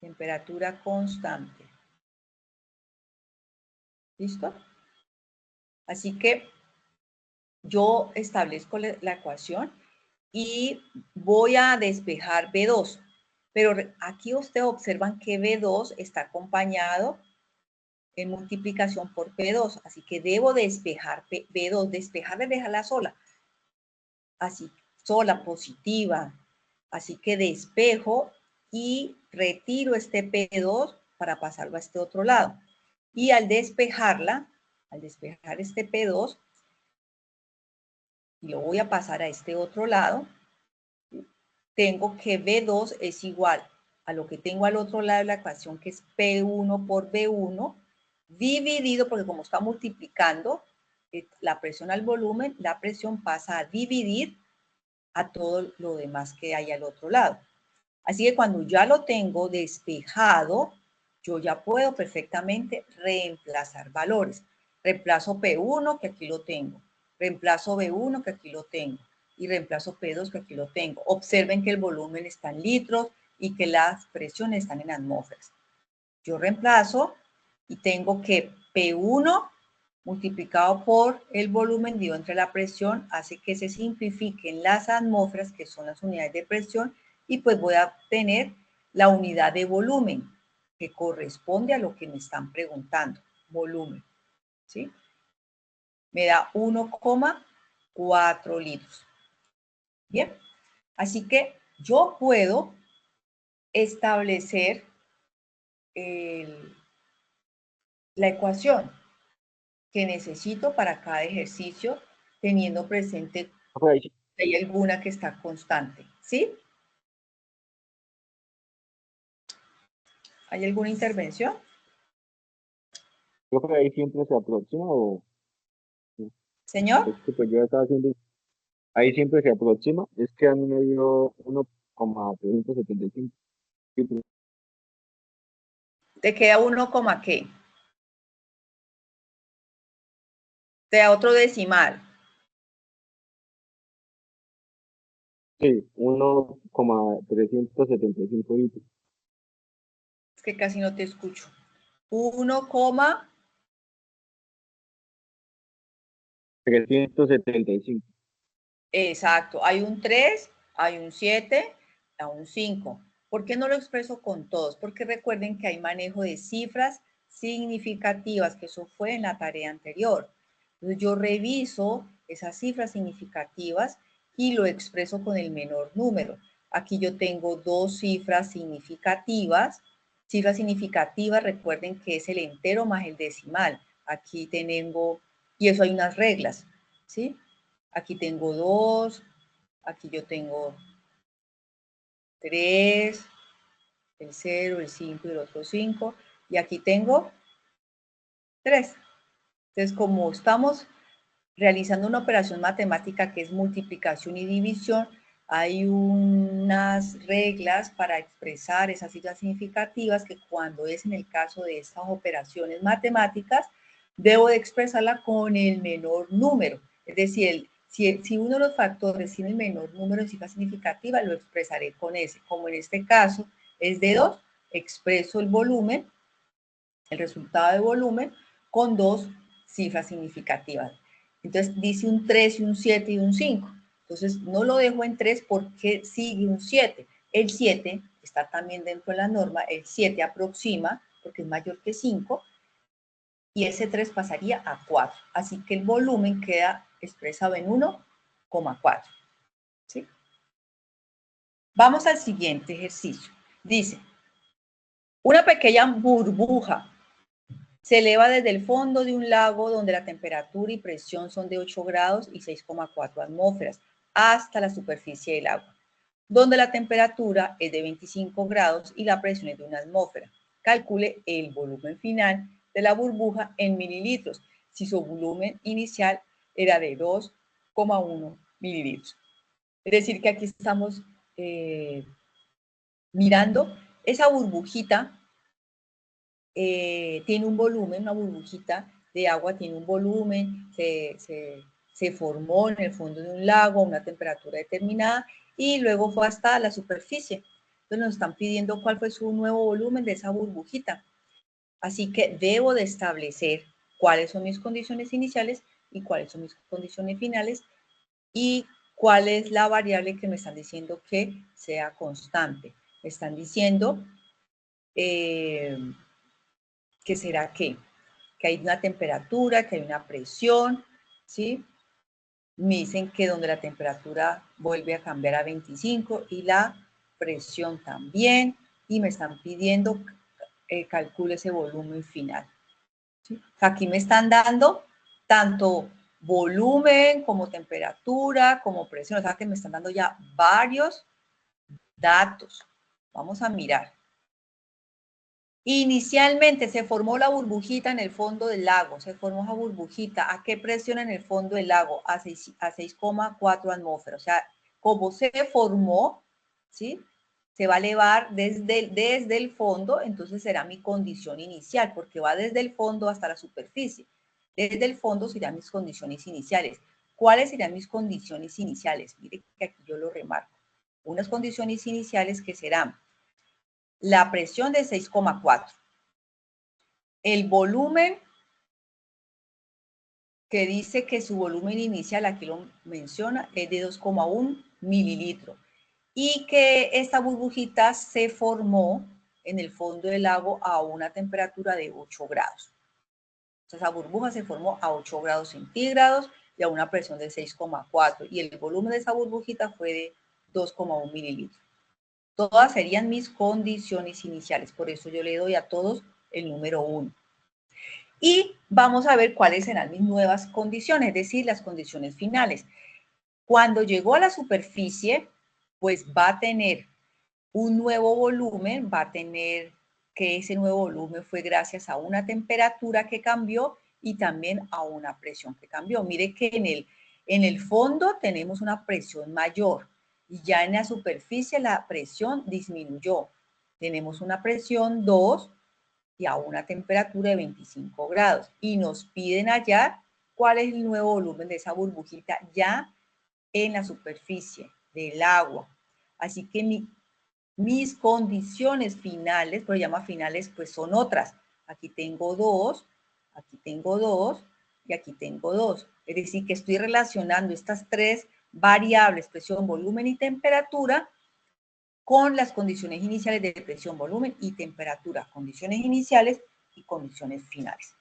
Temperatura constante. ¿Listo? Así que yo establezco la ecuación y voy a despejar B2. Pero aquí ustedes observan que B2 está acompañado en multiplicación por P2. Así que debo despejar B2. Despejar es dejarla sola. Así, sola, positiva. Así que despejo y retiro este P2 para pasarlo a este otro lado. Y al despejar este P2, y lo voy a pasar a este otro lado, tengo que B2 es igual a lo que tengo al otro lado de la ecuación, que es P1 por B1, dividido, porque como está multiplicando la presión al volumen, la presión pasa a dividir a todo lo demás que hay al otro lado. Así que cuando ya lo tengo despejado, yo ya puedo perfectamente reemplazar valores. Reemplazo P1, que aquí lo tengo. Reemplazo B1, que aquí lo tengo. Y reemplazo P2, que aquí lo tengo. Observen que el volumen está en litros y que las presiones están en atmósferas. Yo reemplazo y tengo que P1 multiplicado por el volumen dividido entre la presión hace que se simplifiquen las atmósferas, que son las unidades de presión, y pues voy a obtener la unidad de volumen, que corresponde a lo que me están preguntando, volumen, ¿sí? Me da 1,4 litros. Bien, así que yo puedo establecer la ecuación que necesito para cada ejercicio, teniendo presente profe, si hay alguna que está constante, ¿sí? ¿Hay alguna intervención? Creo que ahí siempre se aproxima o Señor, es que pues yo estaba haciendo, ahí siempre se aproxima, es que a mí me dio 1,375. Sí, pues, te queda 1, ¿qué? Te da otro decimal. sí, 1,375 litros. Es que casi no te escucho. 1, 375. exacto. Hay un 3, hay un 7, hay un 5. ¿Por qué no lo expreso con todos? Porque recuerden que hay manejo de cifras significativas, que eso fue en la tarea anterior. Entonces yo reviso esas cifras significativas y lo expreso con el menor número. Aquí yo tengo dos cifras significativas. Cifras significativas, recuerden que es el entero más el decimal. Aquí tengo, y eso hay unas reglas, ¿sí? Aquí tengo 2, aquí yo tengo 3, el 0, el 5 y el otro 5, y aquí tengo 3. Entonces, como estamos realizando una operación matemática que es multiplicación y división, hay unas reglas para expresar esas cifras significativas que cuando es en el caso de estas operaciones matemáticas, debo de expresarla con el menor número. Es decir, si uno de los factores tiene el menor número de cifras significativas, lo expresaré con ese. Como en este caso es de 2, expreso el volumen, el resultado de volumen, con dos cifras significativas. Entonces dice un 3 y un 7 y un 5. Entonces no lo dejo en 3 porque sigue un 7. El 7 está también dentro de la norma, el 7 aproxima porque es mayor que 5 y ese 3 pasaría a 4. Así que el volumen queda expresado en 1,4. ¿Sí? Vamos al siguiente ejercicio. Dice, una pequeña burbuja se eleva desde el fondo de un lago donde la temperatura y presión son de 8 grados y 6,4 atmósferas hasta la superficie del agua, donde la temperatura es de 25 grados y la presión es de una atmósfera. Calcule el volumen final de la burbuja en mililitros, si su volumen inicial era de 2,1 mililitros. Es decir, que aquí estamos mirando esa burbujita. Tiene un volumen, una burbujita de agua tiene un volumen, se formó en el fondo de un lago a una temperatura determinada y luego fue hasta la superficie. Entonces nos están pidiendo cuál fue su nuevo volumen de esa burbujita. Así que debo de establecer cuáles son mis condiciones iniciales y cuáles son mis condiciones finales y cuál es la variable que me están diciendo que sea constante. Me están diciendo que será que hay una temperatura, que hay una presión, ¿sí? Me dicen que donde la temperatura vuelve a cambiar a 25 y la presión también, y me están pidiendo calcule ese volumen final. ¿Sí? Aquí me están dando tanto volumen como temperatura, como presión, o sea que me están dando ya varios datos. Vamos a mirar. Inicialmente se formó la burbujita en el fondo del lago, se formó esa burbujita. ¿A qué presión en el fondo del lago? A 6,4 atmósferas. O sea, como se formó, ¿sí? Se va a elevar desde el fondo, entonces será mi condición inicial, porque va desde el fondo hasta la superficie. Desde el fondo serán mis condiciones iniciales. ¿Cuáles serían mis condiciones iniciales? Mire que aquí yo lo remarco. Unas condiciones iniciales que serán la presión de 6,4. El volumen que dice que su volumen inicial, aquí lo menciona, es de 2,1 mililitros y que esta burbujita se formó en el fondo del lago a una temperatura de 8 grados. Entonces, esa burbuja se formó a 8 grados centígrados y a una presión de 6,4 y el volumen de esa burbujita fue de 2,1 mililitros. Todas serían mis condiciones iniciales, por eso yo le doy a todos el número 1. Y vamos a ver cuáles serán mis nuevas condiciones, es decir, las condiciones finales. Cuando llegó a la superficie, pues va a tener un nuevo volumen, va a tener que ese nuevo volumen fue gracias a una temperatura que cambió y también a una presión que cambió. Mire que en el fondo tenemos una presión mayor y ya en la superficie la presión disminuyó. Tenemos una presión 2 y a una temperatura de 25 grados. Y nos piden hallar cuál es el nuevo volumen de esa burbujita ya en la superficie del agua. Así que mis condiciones finales, pero llama finales, pues son otras. Aquí tengo 2, aquí tengo 2 y aquí tengo 2. Es decir, que estoy relacionando estas tres variables, presión, volumen y temperatura, con las condiciones iniciales de presión, volumen y temperatura. Condiciones iniciales y condiciones finales.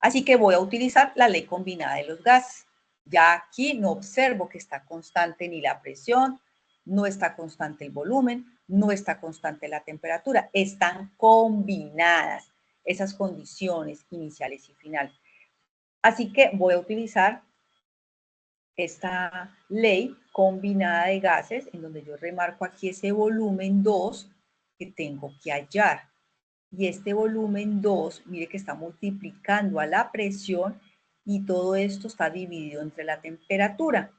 Así que voy a utilizar la ley combinada de los gases. Ya aquí no observo que está constante ni la presión, no está constante el volumen, no está constante la temperatura. Están combinadas esas condiciones iniciales y finales. Así que voy a utilizar esta ley combinada de gases, en donde yo remarco aquí ese volumen 2 que tengo que hallar. Y este volumen 2, mire que está multiplicando a la presión y todo esto está dividido entre la temperatura.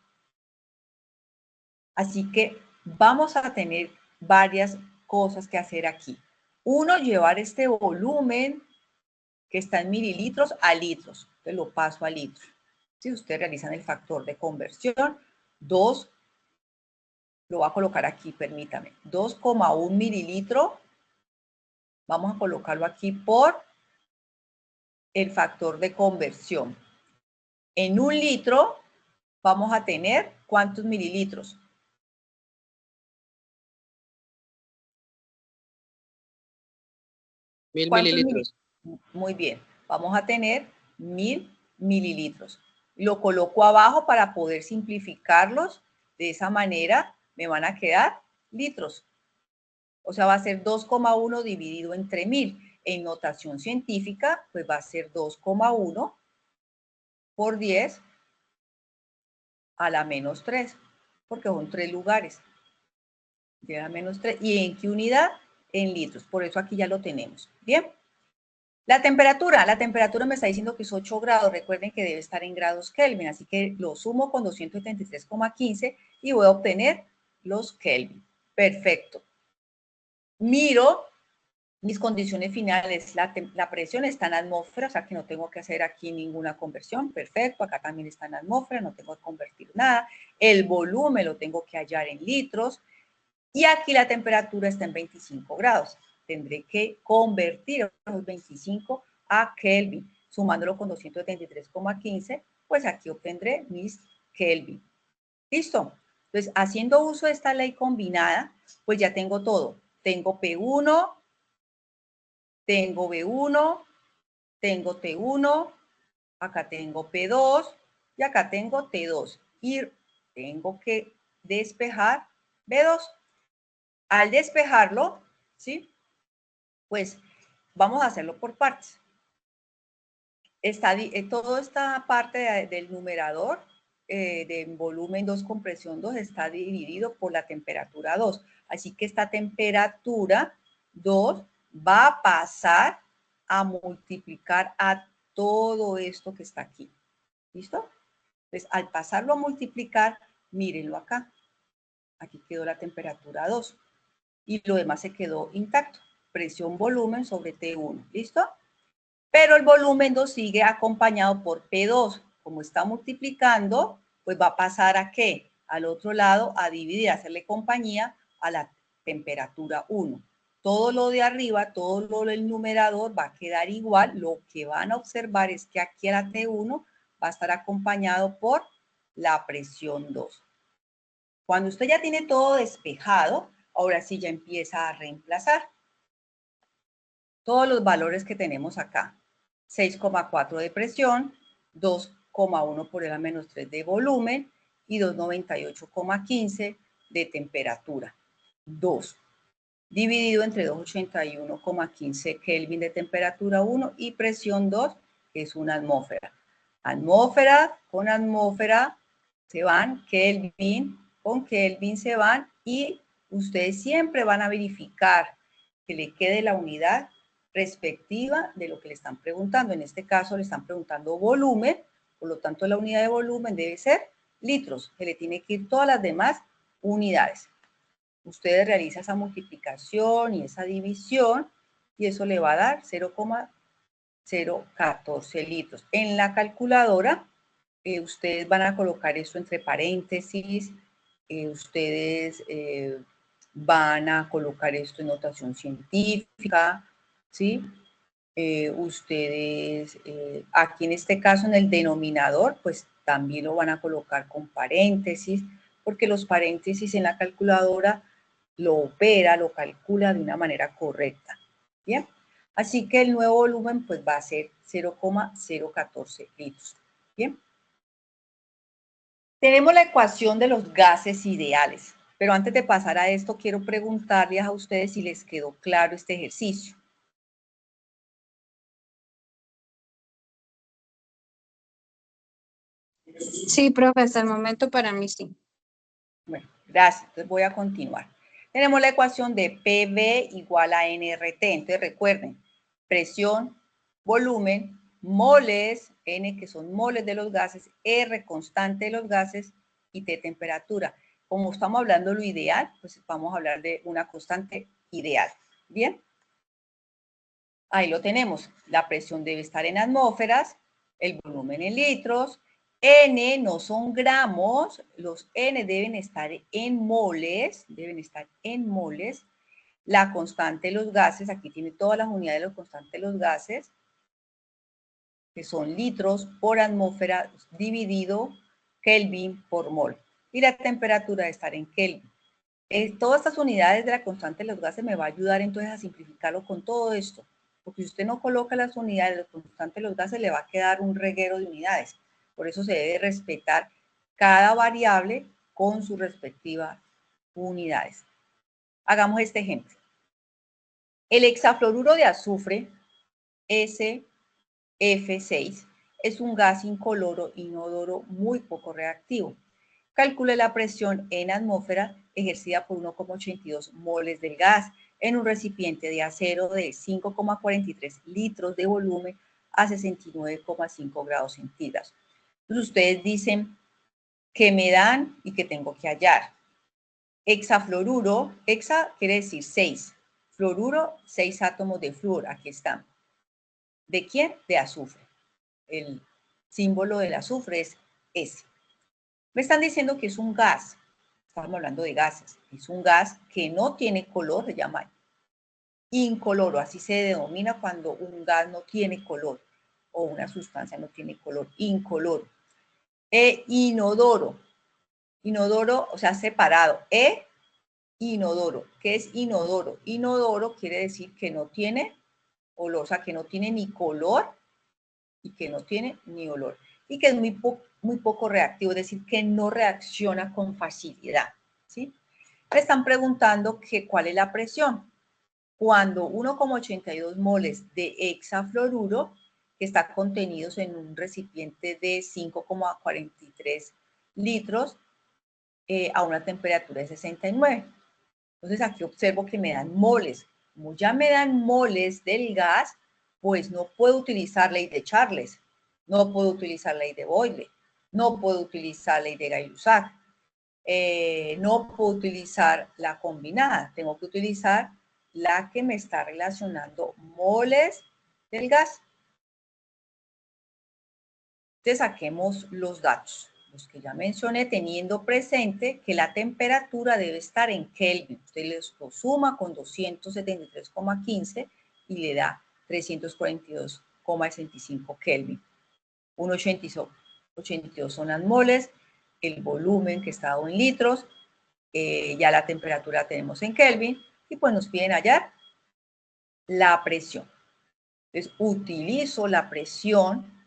Así que vamos a tener varias cosas que hacer aquí. Uno, llevar este volumen que está en mililitros a litros. Entonces lo paso a litros. Si ustedes realizan el factor de conversión, 2, lo voy a colocar aquí, permítame, 2,1 mililitros. Vamos a colocarlo aquí por el factor de conversión. En un litro vamos a tener ¿cuántos mililitros? Mil ¿Cuántos mililitros. mililitros? Muy bien, vamos a tener 1000 mililitros. Lo coloco abajo para poder simplificarlos. De esa manera me van a quedar litros. O sea, va a ser 2,1 dividido entre 1000. En notación científica, pues va a ser 2,1 por 10 a la menos 3, porque son 3 lugares. 10 a la menos 3. ¿Y en qué unidad? En litros. Por eso aquí ya lo tenemos. Bien. La temperatura me está diciendo que es 8 grados. Recuerden que debe estar en grados Kelvin. Así que lo sumo con 273,15 y voy a obtener los Kelvin. Perfecto. Miro mis condiciones finales. La presión está en atmósfera, o sea que no tengo que hacer aquí ninguna conversión. Perfecto. Acá también está en atmósfera, no tengo que convertir nada. El volumen lo tengo que hallar en litros. Y aquí la temperatura está en 25 grados. Tendré que convertir los 25 a Kelvin. Sumándolo con 273,15, pues aquí obtendré mis Kelvin. ¿Listo? Entonces, haciendo uso de esta ley combinada, pues ya tengo todo. Tengo P1, tengo B1, tengo T1, acá tengo P2 y acá tengo T2. Y tengo que despejar B2. Al despejarlo, ¿sí? Pues vamos a hacerlo por partes. Toda esta parte del numerador de volumen 2, compresión 2, está dividido por la temperatura 2. Así que esta temperatura 2 va a pasar a multiplicar a todo esto que está aquí. ¿Listo? Entonces, al pasarlo a multiplicar, mírenlo acá. Aquí quedó la temperatura 2. Y lo demás se quedó intacto. Presión volumen sobre T1. ¿Listo? Pero el volumen 2 sigue acompañado por P2. Como está multiplicando, pues va a pasar ¿a qué? Al otro lado a dividir, a hacerle compañía a la temperatura 1. Todo lo de arriba, todo lo del numerador va a quedar igual. Lo que van a observar es que aquí a la T1 va a estar acompañado por la presión 2. Cuando usted ya tiene todo despejado, ahora sí ya empieza a reemplazar todos los valores que tenemos acá. 6,4 de presión, 2,1 por el a menos 3 de volumen y 298,15 de temperatura. 2 dividido entre 281,15 Kelvin de temperatura 1 y presión 2, que es una atmósfera. Atmósfera con atmósfera se van, Kelvin con Kelvin se van y ustedes siempre van a verificar que le quede la unidad respectiva de lo que le están preguntando. En este caso le están preguntando volumen, por lo tanto la unidad de volumen debe ser litros, que le tiene que ir todas las demás unidades. Ustedes realizan esa multiplicación y esa división y eso le va a dar 0,014 litros. En la calculadora, ustedes van a colocar esto entre paréntesis, ustedes van a colocar esto en notación científica, ¿sí? Ustedes, aquí en este caso en el denominador, pues también lo van a colocar con paréntesis, porque los paréntesis en la calculadora lo opera, lo calcula de una manera correcta, ¿bien? Así que el nuevo volumen pues va a ser 0,014 litros, ¿bien? Tenemos la ecuación de los gases ideales, pero antes de pasar a esto quiero preguntarles a ustedes si les quedó claro este ejercicio. Sí, profe, hasta el momento para mí sí. Bueno, gracias. Entonces voy a continuar. Tenemos la ecuación de PV igual a nRT. Entonces recuerden, presión, volumen, moles, N que son moles de los gases, R constante de los gases y T temperatura. Como estamos hablando de lo ideal, pues vamos a hablar de una constante ideal. ¿Bien? Ahí lo tenemos. La presión debe estar en atmósferas, el volumen en litros, N no son gramos, los N deben estar en moles, La constante de los gases, aquí tiene todas las unidades de la constante de los gases, que son litros por atmósfera dividido Kelvin por mol. Y la temperatura debe estar en Kelvin. Todas estas unidades de la constante de los gases me va a ayudar entonces a simplificarlo con todo esto. Porque si usted no coloca las unidades de la constante de los gases, le va a quedar un reguero de unidades. Por eso se debe respetar cada variable con sus respectivas unidades. Hagamos este ejemplo. El hexafluoruro de azufre, SF6, es un gas incoloro inodoro muy poco reactivo. Calcule la presión en atmósfera ejercida por 1,82 moles del gas en un recipiente de acero de 5,43 litros de volumen a 69,5 grados centígrados. Entonces ustedes dicen que me dan y que tengo que hallar. Hexafluoruro, hexa quiere decir 6, fluoruro 6 átomos de flúor, aquí están. ¿De quién? De azufre. El símbolo del azufre es S. Me están diciendo que es un gas. Estamos hablando de gases. Es un gas que no tiene color, se llama incoloro. Así se denomina cuando un gas no tiene color o una sustancia no tiene color, incoloro. Inodoro. Inodoro, o sea, separado. Inodoro. ¿Qué es inodoro? Inodoro quiere decir que no tiene olor, o sea, que no tiene ni color y que no tiene ni olor. Y que es muy poco reactivo, es decir, que no reacciona con facilidad, ¿sí? Me están preguntando que cuál es la presión. Cuando 1,82 moles de hexafluoruro, que está contenidos en un recipiente de 5,43 litros a una temperatura de 69. Entonces aquí observo que me dan moles. Como ya me dan moles del gas, pues no puedo utilizar ley de Charles, no puedo utilizar ley de Boyle, no puedo utilizar ley de Gay-Lussac, no puedo utilizar la combinada, tengo que utilizar la que me está relacionando moles del gas. Entonces saquemos los datos, los que ya mencioné, teniendo presente que la temperatura debe estar en Kelvin. Usted lo suma con 273,15 y le da 342,65 Kelvin. 1,82 son las moles, el volumen que está dado en litros, ya la temperatura tenemos en Kelvin y pues nos piden hallar la presión. Entonces utilizo la presión,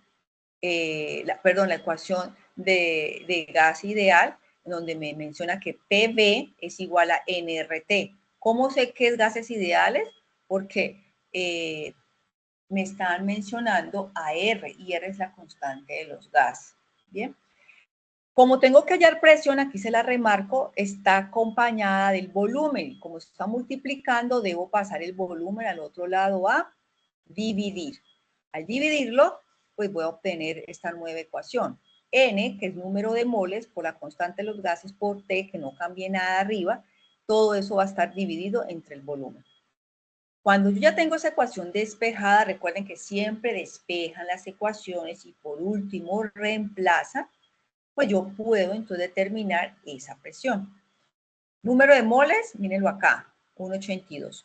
la ecuación de gas ideal, donde me menciona que PV es igual a nRT. ¿Cómo sé que es gases ideales? Porque me están mencionando a R y R es la constante de los gases. Bien. Como tengo que hallar presión, aquí se la remarco, está acompañada del volumen. Como se está multiplicando, debo pasar el volumen al otro lado a dividir. Al dividirlo, pues voy a obtener esta nueva ecuación. N, que es número de moles por la constante de los gases, por T, que no cambie nada arriba, todo eso va a estar dividido entre el volumen. Cuando yo ya tengo esa ecuación despejada, recuerden que siempre despejan las ecuaciones y por último reemplazan, pues yo puedo entonces determinar esa presión. Número de moles, mírenlo acá, 1,82.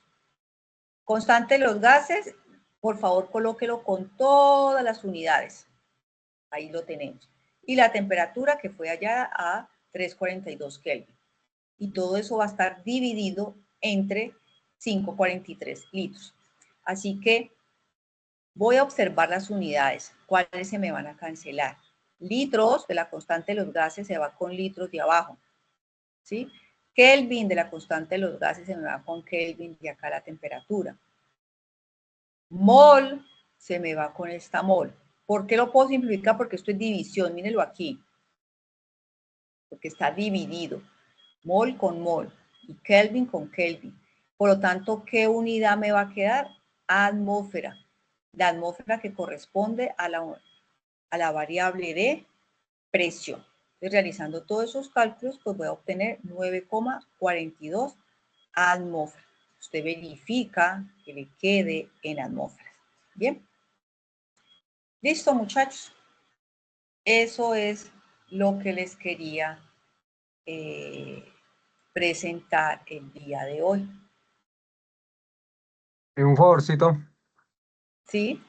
Constante de los gases, por favor colóquelo con todas las unidades. Ahí lo tenemos. Y la temperatura que fue hallada a 342 Kelvin. Y todo eso va a estar dividido entre 543 litros. Así que voy a observar las unidades. ¿Cuáles se me van a cancelar? Litros de la constante de los gases se va con litros de abajo. ¿Sí? Kelvin de la constante de los gases se me va con Kelvin de acá la temperatura. Mol se me va con esta mol. ¿Por qué lo puedo simplificar? Porque esto es división. Mírenlo aquí. Porque está dividido. Mol con mol y Kelvin con Kelvin. Por lo tanto, ¿qué unidad me va a quedar? Atmósfera. La atmósfera que corresponde a la variable de presión. Entonces, realizando todos esos cálculos, pues voy a obtener 9,42 atmósferas. Usted verifica que le quede en atmósferas. Bien. Listo, muchachos. Eso es lo que les quería presentar el día de hoy. Un favorcito, ¿Sí?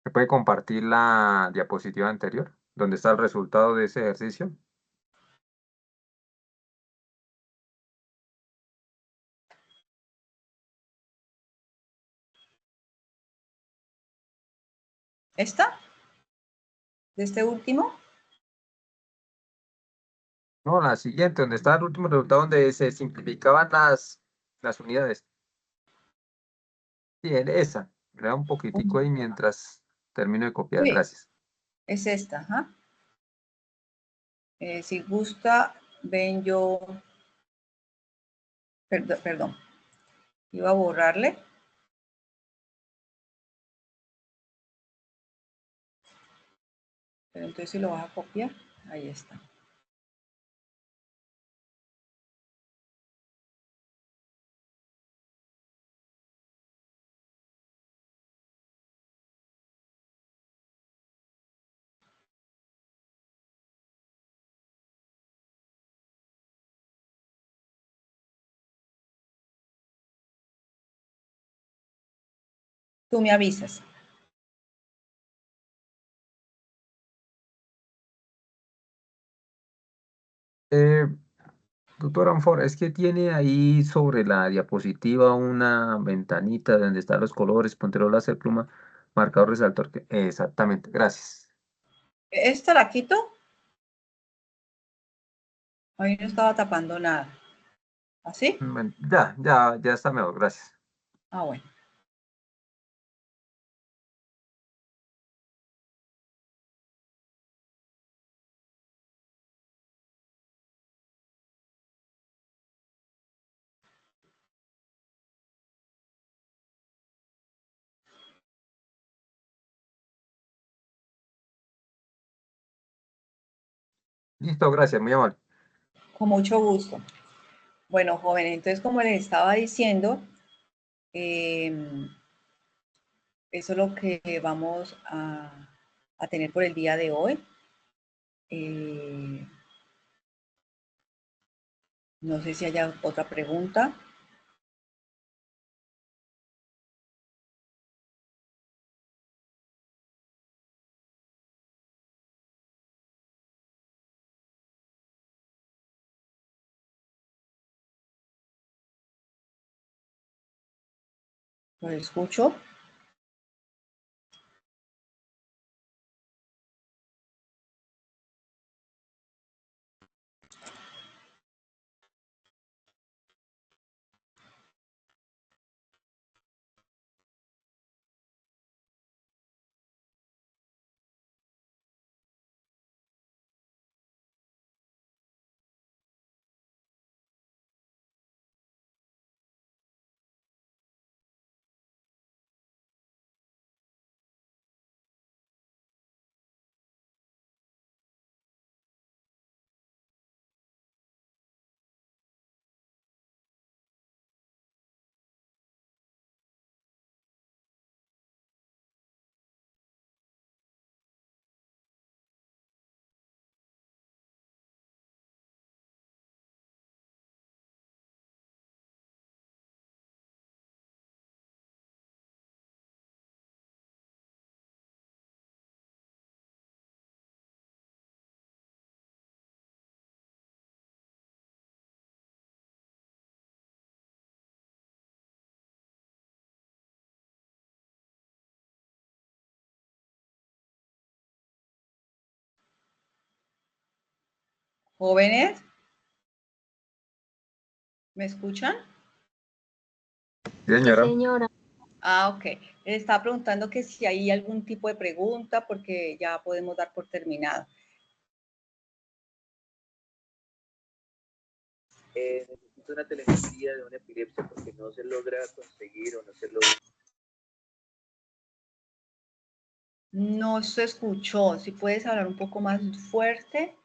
¿me puede compartir la diapositiva anterior? ¿Dónde está el resultado de ese ejercicio? ¿Esta? ¿De este último? No, la siguiente, donde está el último resultado, donde se simplificaban las unidades. Sí, en esa. Me da un poquitico ahí mientras termino de copiar. Sí, Gracias. es esta. Ajá. Si gusta, ven yo... Perdón. Iba a borrarle. Pero entonces si lo vas a copiar, ahí está. Tú me avisas. Eh, Doctor Anfor, es que tiene ahí sobre la diapositiva una ventanita donde están los colores, puntero láser, pluma, marcador, resaltador. Exactamente, gracias. ¿Esta la quito? Ahí no estaba tapando nada. ¿Así? Bueno, ya está mejor, gracias. Ah, bueno. Listo, gracias, muy amable. Con mucho gusto. Bueno, jóvenes, entonces como les estaba diciendo, eso es lo que vamos a tener por el día de hoy. No sé si haya otra pregunta. Lo escucho. Jóvenes, ¿me escuchan? Sí, señora. Señora, Ah, ok. Les estaba preguntando que si hay algún tipo de pregunta, porque ya podemos dar por terminado. Necesito una telemetría de una epilepsia porque no se logra conseguir o no se logra. No se escuchó. Si puedes hablar un poco más fuerte.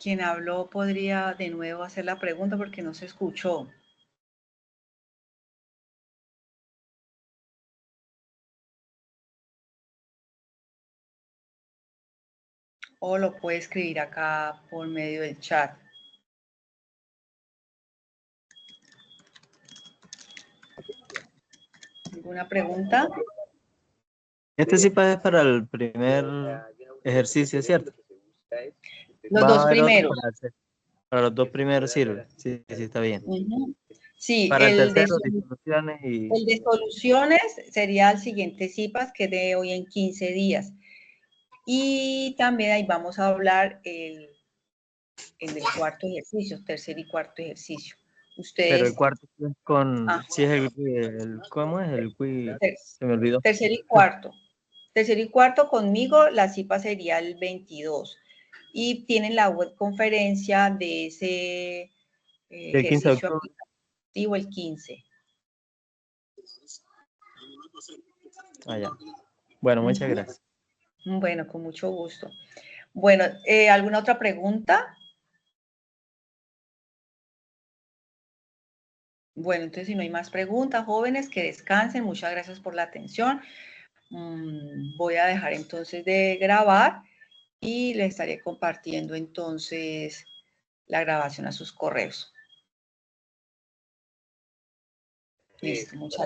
Quien habló podría de nuevo hacer la pregunta porque no se escuchó. O lo puede escribir acá por medio del chat. ¿Alguna pregunta? Este sí es para el primer ejercicio, ¿cierto? Los Va a dos haber otro primeros. para los dos primeros sirve. Sí, sí, está bien. Ujú. Sí, Para el el de tercero, disoluciones y... El de soluciones sería el siguiente CIPAS, que es de hoy en 15 días. Y también ahí vamos a hablar en el cuarto ejercicio, tercer y cuarto ejercicio. Pero Ustedes, el cuarto es con... Ah. Sí, es ¿cómo es? El quiz... ter- Se me olvidó. tercer y cuarto. Tercer y cuarto conmigo, la CIPA sería el 22. Y tienen la web conferencia de ese El 15 de ejercicio octubre. aplicativo el 15. Ah, ya. Bueno, muchas Ujú. gracias. Bueno, con mucho gusto. Bueno, ¿alguna otra pregunta? Bueno, entonces si no hay más preguntas, jóvenes, que descansen. Muchas gracias por la atención. Voy a dejar entonces de grabar y les estaré compartiendo entonces la grabación a sus correos. Listo, muchas gracias.